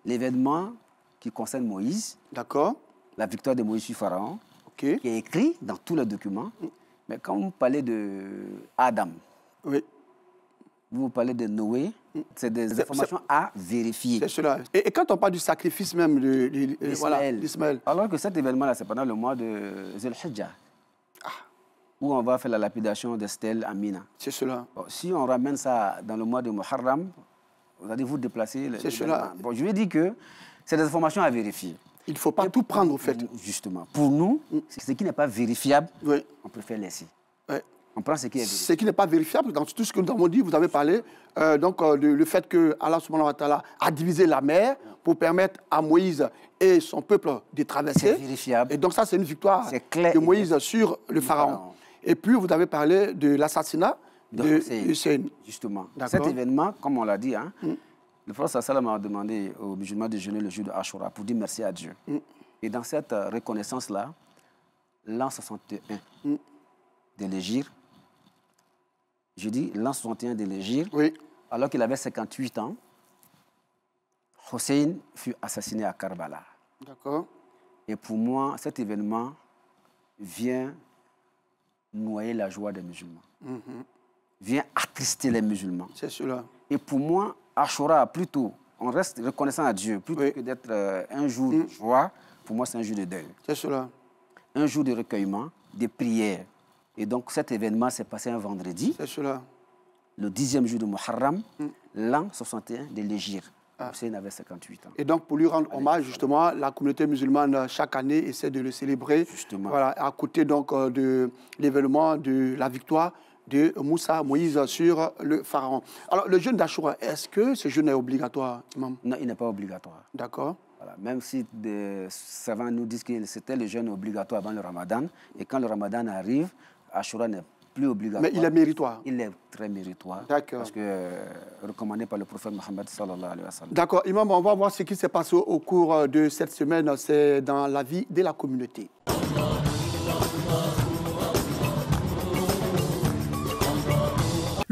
L'événement qui concerne Moïse. D'accord. La victoire de Moïse sur Pharaon, qui est écrit dans tous les documents. Mais quand vous parlez de Adam, vous parlez de Noé, c'est des informations à vérifier. C'est cela. Et quand on parle du sacrifice même d'Ismaël. Alors que cet événement-là, c'est pendant le mois de Zul-Hijjah, où on va faire la lapidation des stèles à Mina. C'est cela. Bon, si on ramène ça dans le mois de Muharram, vous allez vous déplacer. C'est cela. Bon, je vais dire que c'est des informations à vérifier. Il ne faut pas tout prendre, au fait. Justement. Pour nous, ce qui n'est pas vérifiable, on préfère laisser. On prend ce qui est vérifiable. Ce qui n'est pas vérifiable, dans tout ce que nous avons dit, vous avez parlé le fait que Allah subhanahu wa ta'ala a divisé la mer pour permettre à Moïse et son peuple de traverser. C'est vérifiable. Et donc ça, c'est une victoire de Moïse sur le pharaon. Et puis, vous avez parlé de l'assassinat de Hussein. Justement. Cet événement, comme on l'a dit, le prophète sallam a demandé aux musulmans de jeûner le jour de Ashura pour dire merci à Dieu. Et dans cette reconnaissance-là, l'an 61 de l'Hégire, je dis l'an 61 de l'Hégire, alors qu'il avait 58 ans, Hussein fut assassiné à Karbala. D'accord. Et pour moi, cet événement vient noyer la joie des musulmans. Vient attrister les musulmans. C'est cela. Et pour moi, Ashura, plutôt, on reste reconnaissant à Dieu, plutôt que d'être un jour de joie, pour moi, c'est un jour de deuil. C'est cela. Un jour de recueillement, de prière. Et donc, cet événement s'est passé un vendredi. C'est cela. Le 10e jour de Muharram, l'an 61 de l'Hégire. Hussein avait 58 ans. Et donc, pour lui rendre hommage, justement, la communauté musulmane, chaque année, essaie de le célébrer. Justement. Voilà, à côté donc de l'événement de la victoire de Moussa, Moïse sur le pharaon. Alors, le jeûne d'Ashura, est-ce que ce jeûne est obligatoire, Imam? Non, il n'est pas obligatoire. D'accord. Voilà, même si des savants nous disent que c'était le jeûne obligatoire avant le Ramadan, et quand le Ramadan arrive, Ashura n'est plus obligatoire. Mais il est méritoire. Il est très méritoire. D'accord. Parce que recommandé par le prophète Mohammed sallallahu alayhi wa sallam. D'accord. Imam, on va voir ce qui s'est passé au cours de cette semaine. C'est dans la vie de la communauté.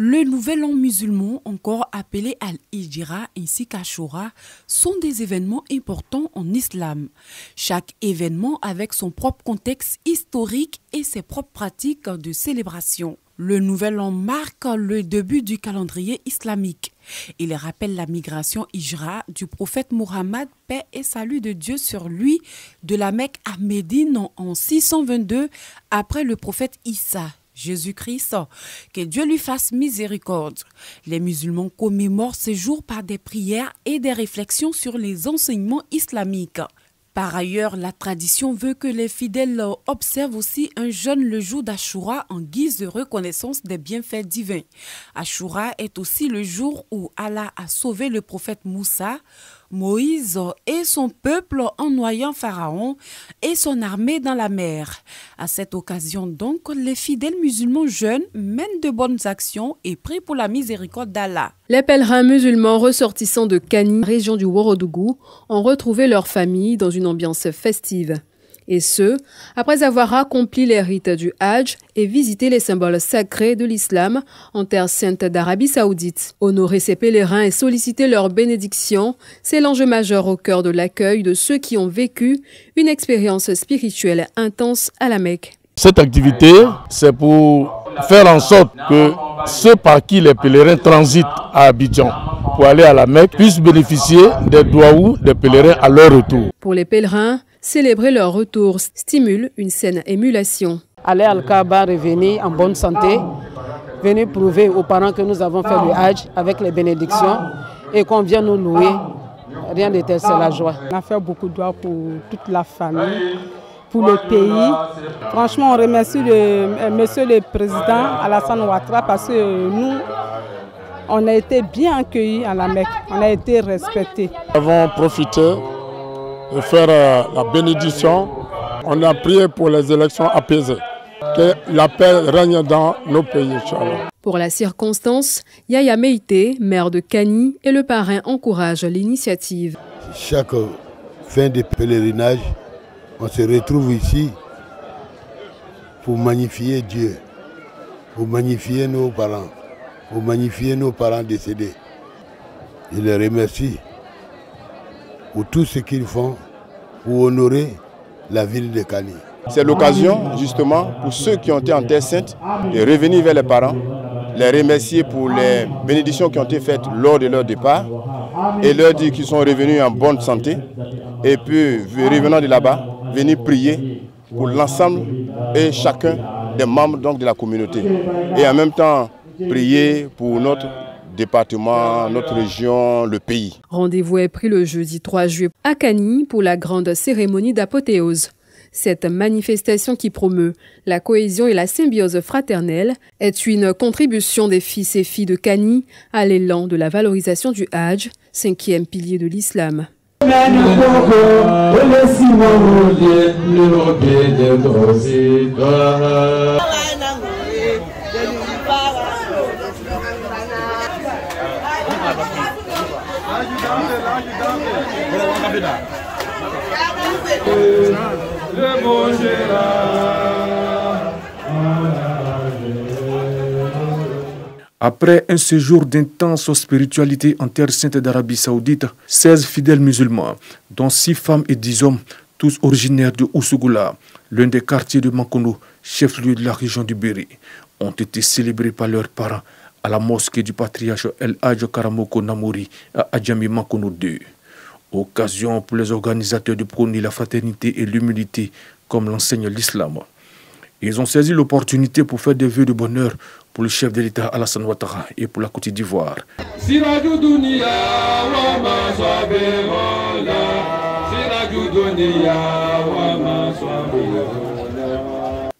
Le nouvel an musulman, encore appelé Al-Hijra ainsi qu'Ashura, sont des événements importants en islam. Chaque événement avec son propre contexte historique et ses propres pratiques de célébration. Le nouvel an marque le début du calendrier islamique. Il rappelle la migration Hijra du prophète Muhammad, paix et salut de Dieu sur lui, de la Mecque à Médine en 622 après le prophète Issa. Jésus-Christ, que Dieu lui fasse miséricorde. Les musulmans commémorent ce jour par des prières et des réflexions sur les enseignements islamiques. Par ailleurs, la tradition veut que les fidèles observent aussi un jeûne le jour d'Ashura en guise de reconnaissance des bienfaits divins. Ashura est aussi le jour où Allah a sauvé le prophète Moussa, Moïse et son peuple en noyant Pharaon et son armée dans la mer. À cette occasion donc, les fidèles musulmans jeûnent, mènent de bonnes actions et prient pour la miséricorde d'Allah. Les pèlerins musulmans ressortissants de Kani, région du Ouorodougou, ont retrouvé leur famille dans une ambiance festive. Et ce, après avoir accompli les rites du Hajj et visité les symboles sacrés de l'islam en terre sainte d'Arabie Saoudite. Honorer ces pèlerins et solliciter leur bénédiction, c'est l'enjeu majeur au cœur de l'accueil de ceux qui ont vécu une expérience spirituelle intense à la Mecque. Cette activité, c'est pour faire en sorte que ceux par qui les pèlerins transitent à Abidjan pour aller à la Mecque puissent bénéficier des douaous des pèlerins à leur retour. Pour les pèlerins, célébrer leur retour stimule une saine émulation. Aller à Al-Kaaba, revenir en bonne santé, venir prouver aux parents que nous avons fait le Hajj avec les bénédictions et qu'on vient nous louer, rien de tel, c'est la joie. On a fait beaucoup de doigts pour toute la famille, pour le pays. Franchement, on remercie monsieur le président Alassane Ouattara parce que nous, on a été bien accueillis à la Mecque, on a été respectés. Nous avons profité de faire la bénédiction. On a prié pour les élections apaisées. Que la paix règne dans nos pays, Inch'Allah. Pour la circonstance, Yaya Meïté, maire de Kani, et le parrain encouragent l'initiative. Chaque fin de pèlerinage, on se retrouve ici pour magnifier Dieu, pour magnifier nos parents décédés. Je les remercie pour tout ce qu'ils font pour honorer la ville de Kani. C'est l'occasion justement pour ceux qui ont été en terre sainte de revenir vers les parents, les remercier pour les bénédictions qui ont été faites lors de leur départ et leur dire qu'ils sont revenus en bonne santé et puis revenant de là-bas, venir prier pour l'ensemble et chacun des membres donc, de la communauté et en même temps prier pour notre département, notre région, le pays. Rendez-vous est pris le jeudi 3 juillet à Kani pour la grande cérémonie d'apothéose. Cette manifestation qui promeut la cohésion et la symbiose fraternelle est une contribution des fils et filles de Kani à l'élan de la valorisation du Hajj, 5e pilier de l'islam. Après un séjour d'intense spiritualité en terre sainte d'Arabie Saoudite, 16 fidèles musulmans, dont 6 femmes et 10 hommes, tous originaires de Oussougoula, l'un des quartiers de Mankono, chef-lieu de la région du Béri, ont été célébrés par leurs parents à la mosquée du patriarche El Hadj Karamoko Namouri à Adjami Mankono 2. Occasion pour les organisateurs de prôner la fraternité et l'humilité comme l'enseigne l'islam. Ils ont saisi l'opportunité pour faire des vœux de bonheur pour le chef de l'État Alassane Ouattara et pour la Côte d'Ivoire.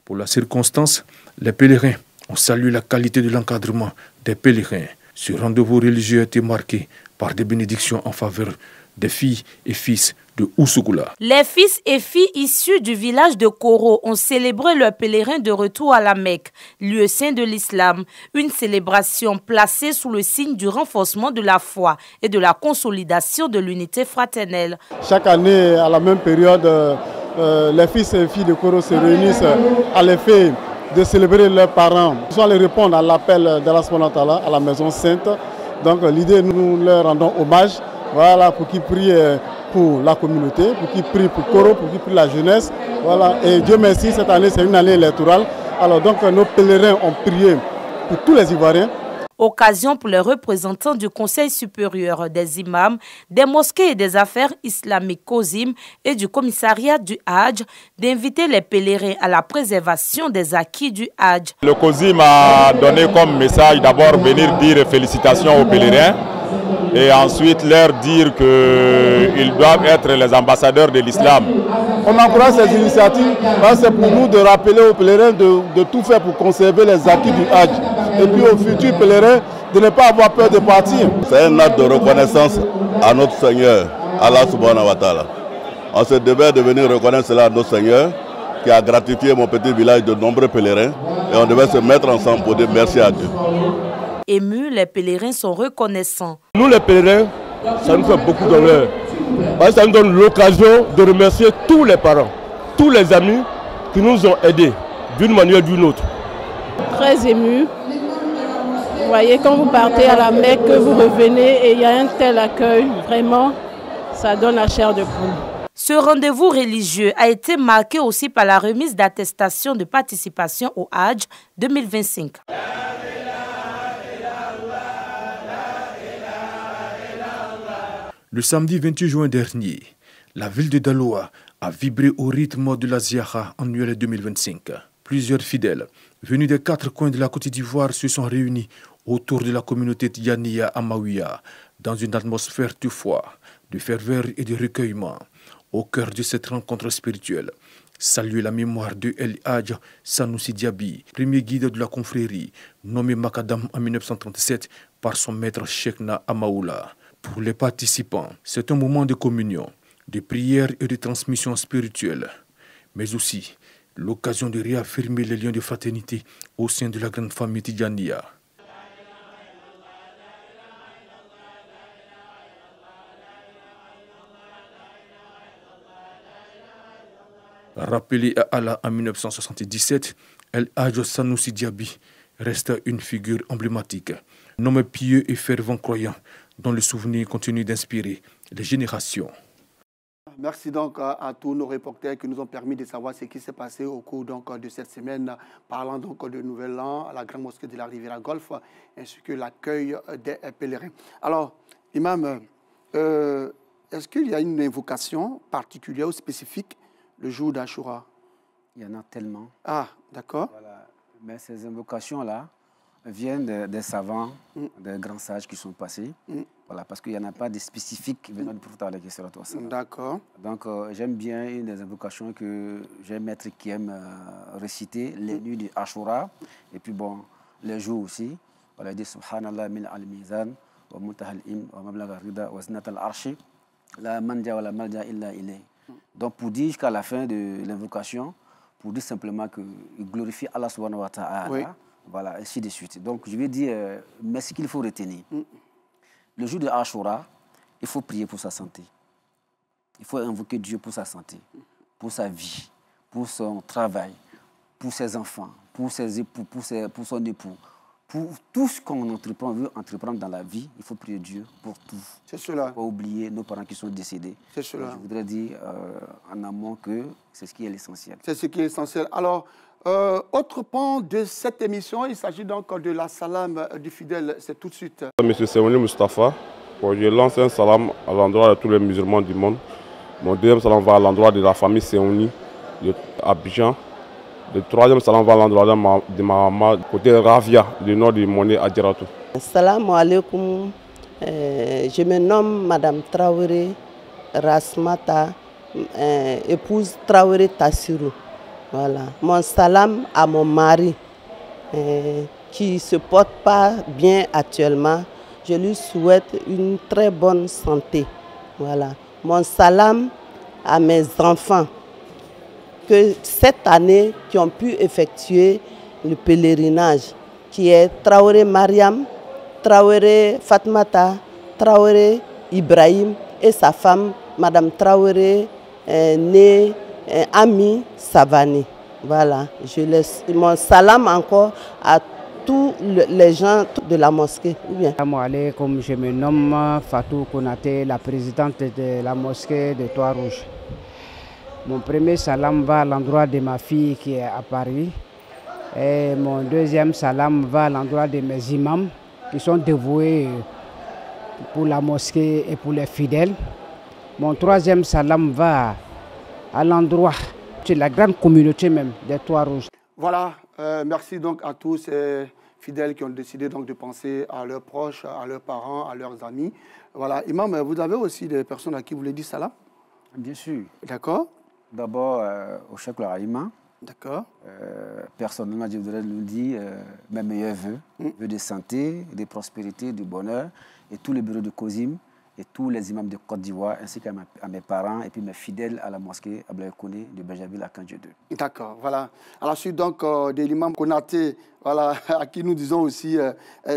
Pour la circonstance, les pèlerins ont salué la qualité de l'encadrement des pèlerins. Ce rendez-vous religieux a été marqué par des bénédictions en faveur des filles et fils de Oussougoula. Les fils et filles issus du village de Koro ont célébré leur pèlerin de retour à la Mecque, lieu saint de l'islam, une célébration placée sous le signe du renforcement de la foi et de la consolidation de l'unité fraternelle. Chaque année, à la même période, les fils et filles de Koro se réunissent à l'effet de célébrer leurs parents. Ils allaient répondre à l'appel d'Allah subhanahu wa ta'ala à la maison sainte. Donc l'idée, nous leur rendons hommage, voilà, pour qu'ils prient pour la communauté, pour qu'ils prient pour Koro, pour qu'ils prient la jeunesse. Voilà. Et Dieu merci, cette année c'est une année électorale. Alors donc nos pèlerins ont prié pour tous les Ivoiriens. Occasion pour les représentants du Conseil supérieur des imams, des mosquées et des affaires islamiques COSIM et du commissariat du Hadj d'inviter les pèlerins à la préservation des acquis du Hadj. Le COSIM a donné comme message d'abord venir dire félicitations aux pèlerins et ensuite leur dire qu'ils doivent être les ambassadeurs de l'islam. On encourage ces initiatives parce que c'est pour nous de rappeler aux pèlerins de tout faire pour conserver les acquis du Hadj. Et puis aux futurs pèlerins de ne pas avoir peur de partir. C'est un acte de reconnaissance à notre Seigneur, Allah subhanahu wa ta'ala. On se devait de venir reconnaître cela à notre Seigneur qui a gratifié mon petit village de nombreux pèlerins et on devait se mettre ensemble pour dire merci à Dieu. Émus, les pèlerins sont reconnaissants. Nous les pèlerins, ça nous fait beaucoup d'honneur. Ça nous donne l'occasion de remercier tous les parents, tous les amis qui nous ont aidés d'une manière ou d'une autre. Très ému. Vous voyez, quand vous partez à la Mecque, que vous revenez et il y a un tel accueil, vraiment, ça donne la chair de poule. Ce rendez-vous religieux a été marqué aussi par la remise d'attestation de participation au Hadj 2025. Le samedi 28 juin dernier, la ville de Daloa a vibré au rythme de la Ziara annuelle 2025. Plusieurs fidèles venus des 4 coins de la Côte d'Ivoire se sont réunis autour de la communauté Tidianiya à Maouia, dans une atmosphère de foi, de ferveur et de recueillement. Au cœur de cette rencontre spirituelle, saluer la mémoire de El Hadj Sanoussi Diaby, premier guide de la confrérie, nommé Makadam en 1937 par son maître Cheikhna Amaoula. Pour les participants, c'est un moment de communion, de prière et de transmission spirituelle, mais aussi l'occasion de réaffirmer les liens de fraternité au sein de la grande famille Tidjaniya. Rappelé à Allah en 1977, El Hadj Sanoussi Diaby reste une figure emblématique, un homme pieux et fervent croyant, dont le souvenir continue d'inspirer les générations. Merci donc à tous nos reporters qui nous ont permis de savoir ce qui s'est passé au cours donc, de cette semaine, parlant donc de Nouvel An à la Grande Mosquée de la Riviera Golfe, ainsi que l'accueil des pèlerins. Alors, Imam, est-ce qu'il y a une invocation particulière ou spécifique le jour d'Ashura? Il y en a tellement. Ah, d'accord. Voilà. Mais ces invocations-là viennent des savants, des grands sages qui sont passés. Voilà, parce qu'il n'y en a pas de spécifiques venant du prophète alayhi salatu wassalam. D'accord. Donc, j'aime bien une des invocations que j'ai un maître qui aime réciter les nuits du Ashura. Et puis, bon, les jours aussi. Voilà, il dit Subhanallah min al-mizan, wa muntaha al-im, wa mablag al-rida, wa zinat al-arshi, la manja wa la malja illa ilay. Donc, pour dire jusqu'à la fin de l'invocation, pour dire simplement qu'il glorifie Allah subhanahu wa ta'ala. Oui. Voilà, ainsi de suite. Donc, je vais dire, mais ce qu'il faut retenir. Le jour de Ashura, il faut prier pour sa santé. Il faut invoquer Dieu pour sa santé, pour sa vie, pour son travail, pour ses enfants, pour ses époux, pour son époux. Pour tout ce qu'on entreprend, veut entreprendre dans la vie, il faut prier Dieu pour tout. C'est cela. Il ne faut pas oublier nos parents qui sont décédés. C'est cela. Je voudrais dire en amont que c'est ce qui est l'essentiel. C'est ce qui est essentiel. Alors, autre pan de cette émission, il s'agit donc de la salam du fidèle. C'est tout de suite. Monsieur Semouni Mustafa, je lance un salam à l'endroit de tous les musulmans du monde. Mon deuxième salam va à l'endroit de la famille Semouni de Abidjan. Le troisième salam va à l'endroit de ma maman, côté Ravia, du nord du Moné Adjaratou. Assalamu alaikum. Je me nomme Madame Traoré Rasmata, épouse Traoré Tassirou. Voilà. Mon salam à mon mari qui ne se porte pas bien actuellement. Je lui souhaite une très bonne santé. Voilà. Mon salam à mes enfants que cette année qui ont pu effectuer le pèlerinage, qui est Traoré Mariam, Traoré Fatmata, Traoré Ibrahim et sa femme, Madame Traoré, née Ami Savani. Voilà, je laisse mon salam encore à tous les gens de la mosquée. Assalamu alaikum, je me nomme Fatou Konaté, la présidente de la mosquée de Trois-Rouges. Mon premier salam va à l'endroit de ma fille qui est à Paris. Et mon deuxième salam va à l'endroit de mes imams qui sont dévoués pour la mosquée et pour les fidèles. Mon troisième salam va à l'endroit de la grande communauté même des Trois-Rouges. Voilà, merci donc à tous ces fidèles qui ont décidé donc de penser à leurs proches, à leurs parents, à leurs amis. Voilà, Imam, vous avez aussi des personnes à qui vous voulez dire salam? Bien sûr. D'accord. D'abord, au Cheikh Lahima. D'accord. Personnellement, je voudrais lui dire mes meilleurs vœux, vœux de santé, de prospérité, de bonheur, et tous les bureaux de COSIM, et tous les imams de Côte d'Ivoire, ainsi qu'à mes parents, et puis mes fidèles à la mosquée Ablaye Koné de Benjaville à Kandjé 2. D'accord, voilà. À la suite donc de l'imam Konaté, voilà, à qui nous disons aussi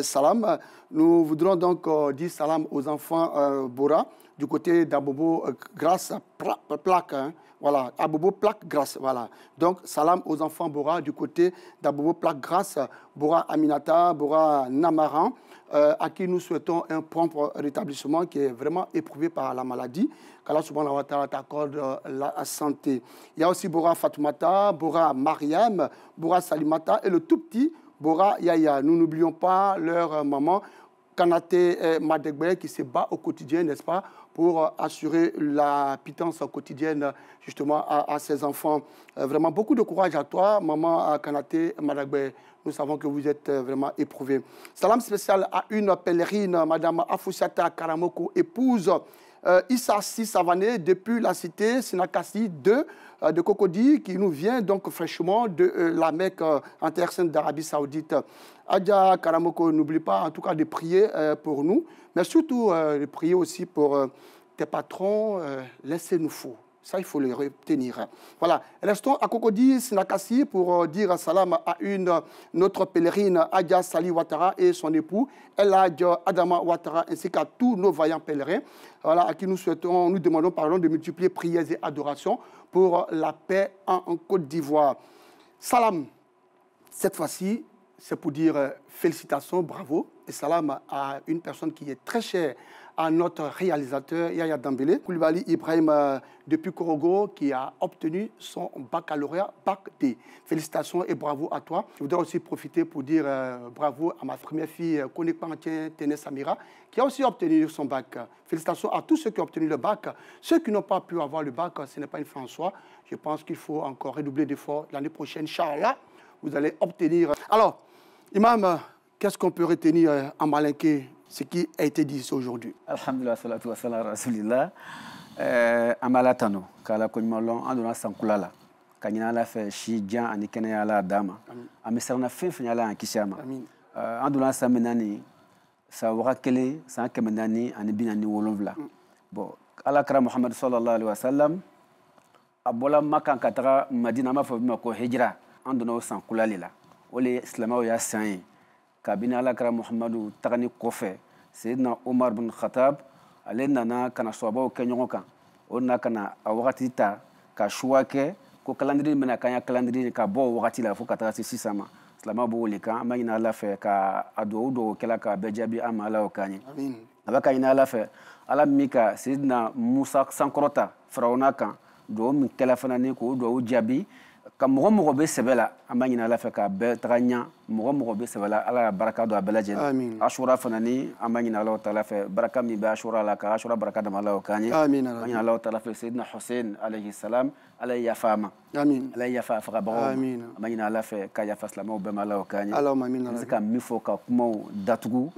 salam, nous voudrons donc dire salam aux enfants Bora, du côté d'Abobo Grâce Plaque, hein. Voilà, Abobo Plaque Grâce, voilà. Donc, salam aux enfants Bora du côté d'Abobo Plaque Grâce, Bora Aminata, Bora Namaran, à qui nous souhaitons un prompt rétablissement qui est vraiment éprouvé par la maladie. Qu'Allah subhanahu wa ta'ala t'accorde la santé. Il y a aussi Bora Fatoumata, Bora Mariam, Bora Salimata et le tout petit Bora Yaya. Nous n'oublions pas leur maman, Kanaté Madegbe, qui se bat au quotidien, n'est-ce pas, pour assurer la pitance quotidienne justement à ses enfants. Vraiment beaucoup de courage à toi, maman Kanaté Madegbe. Nous savons que vous êtes vraiment éprouvée. Salam spécial à une pèlerine, Madame Afoussata Karamoko, épouse Issa Savané, depuis la cité Sinakasi 2 de Cocody, qui nous vient donc fraîchement de la Mecque en terre sainte d'Arabie Saoudite. Adja Karamoko, n'oublie pas en tout cas de prier pour nous, mais surtout de prier aussi pour tes patrons, laissez-nous fous. Ça, il faut les retenir. Voilà. Restons à Cocody, Sinakasi, pour dire salam à notre pèlerine, Adja Sali Ouattara et son époux, Eladj Adama Ouattara, ainsi qu'à tous nos vaillants pèlerins, voilà, à qui nous demandons pardon, de multiplier prières et adorations pour la paix en Côte d'Ivoire. Salam, cette fois-ci, c'est pour dire félicitations, bravo, et salam à une personne qui est très chère à notre réalisateur Yaya Dambélé, Koulibaly Ibrahim depuis Korogo, qui a obtenu son baccalauréat Bac D. Félicitations et bravo à toi. Je voudrais aussi profiter pour dire bravo à ma première fille, Konekpantien Téné Samira, qui a aussi obtenu son bac. Félicitations à tous ceux qui ont obtenu le bac. Ceux qui n'ont pas pu avoir le bac, ce n'est pas une fin en soi. Je pense qu'il faut encore redoubler d'efforts. L'année prochaine, Inch'Allah, vous allez obtenir. Alors, Imam, qu'est-ce qu'on peut retenir en malinqué, ce qui a été dit aujourd'hui? Alhamdulillah, salatu wa salam rasulillah. Amalatano, kala konmalon, andona sankulala. Kanyana la fe shi jan ani kenya la dama. Amisarna fin finyala an kishama. Andona samenani sa waka kele sa kemenani ani binani wolonvla. Bon, ala kara Muhammad sallallahu alaihi wasallam abola makan katara Madina ma fa bima ko hijra andona sankulala la. Ole islamaw ya san kabini alakara Muhammadu tagani kɔfɛ Seydina Omar bin Khattab ale nana kana sɔhabaw kɛ ɲɔgɔn kan o nana kana a wagati ta ka choix kɛ ko calendrier bɛna k'an ya calendrier ka bɔ o wagati la fo ka taga se sisan ma silamɛw b'o le kan an b'a ɲini Ala fɛ ka a duwawu kɛla ka bɛɛ jaabi an ma Ala y'o k'an ye a bɛ ka ɲini Ala fɛ Ala min ka Seydina Musa sankɔrɔta Firawuna kan duwawu min kɛla fana ni k'o duwawu jaabi ka mɔgɔ bɛ sɛbɛ la an b'a ɲini Ala fɛ ka bɛɛ taga ɲa mɔgɔ bɛ sɛbɛ la Ala ka baraka don a bɛɛ lajɛlen Ashura fana ni an b'a ɲini Ala ta'ala fɛ baraka min bɛ Ashura la ka Ashura baraka dama Ala k'an ye an b'a ɲini Ala ta'ala fɛ Seydina Hussein alayhi salam Ala ye yafa a ma Ala ye yafa a fagabagaw ma an b'a ɲini Ala fɛ ka yafa silamɛw bɛɛ ma Ala k'an ye an bɛ se ka min fɔ ka kumaw datugu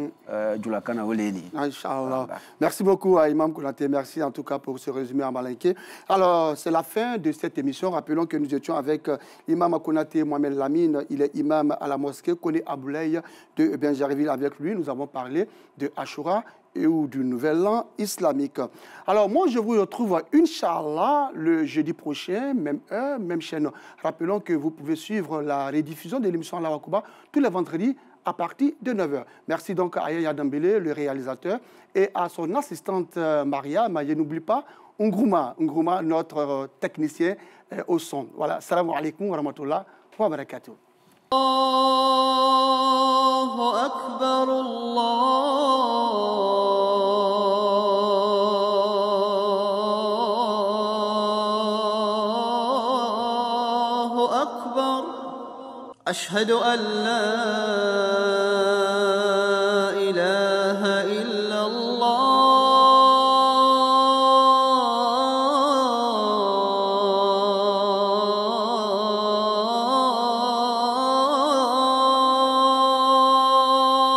julakan na o le ye nin ye. Inch'Allah. Merci beaucoup à Imam Konaté, merci en tout cas pour ce résumé en malinqué. Alors, c'est la fin de cette émission. Rappelons que nous étions avec Imam Konaté Mohamed Lamine, il est imam à la mosquée Koné Aboulaye de Benjarville. Avec lui, nous avons parlé de Ashura et ou du Nouvel An islamique. Alors moi, je vous retrouve, Inch'Allah, le jeudi prochain, même heure, même chaîne. Rappelons que vous pouvez suivre la rediffusion de l'émission Allah Wakuba tous les vendredis à partir de 9h. Merci donc à Yaya Dambélé, le réalisateur, et à son assistante Maria. Mais je n'oublie pas Ngrouma, notre technicien au son. Voilà, salam alaikum wa rahmatullah wa barakatuh. Allahu Akbar, Allahu Akbar, ashhadu an la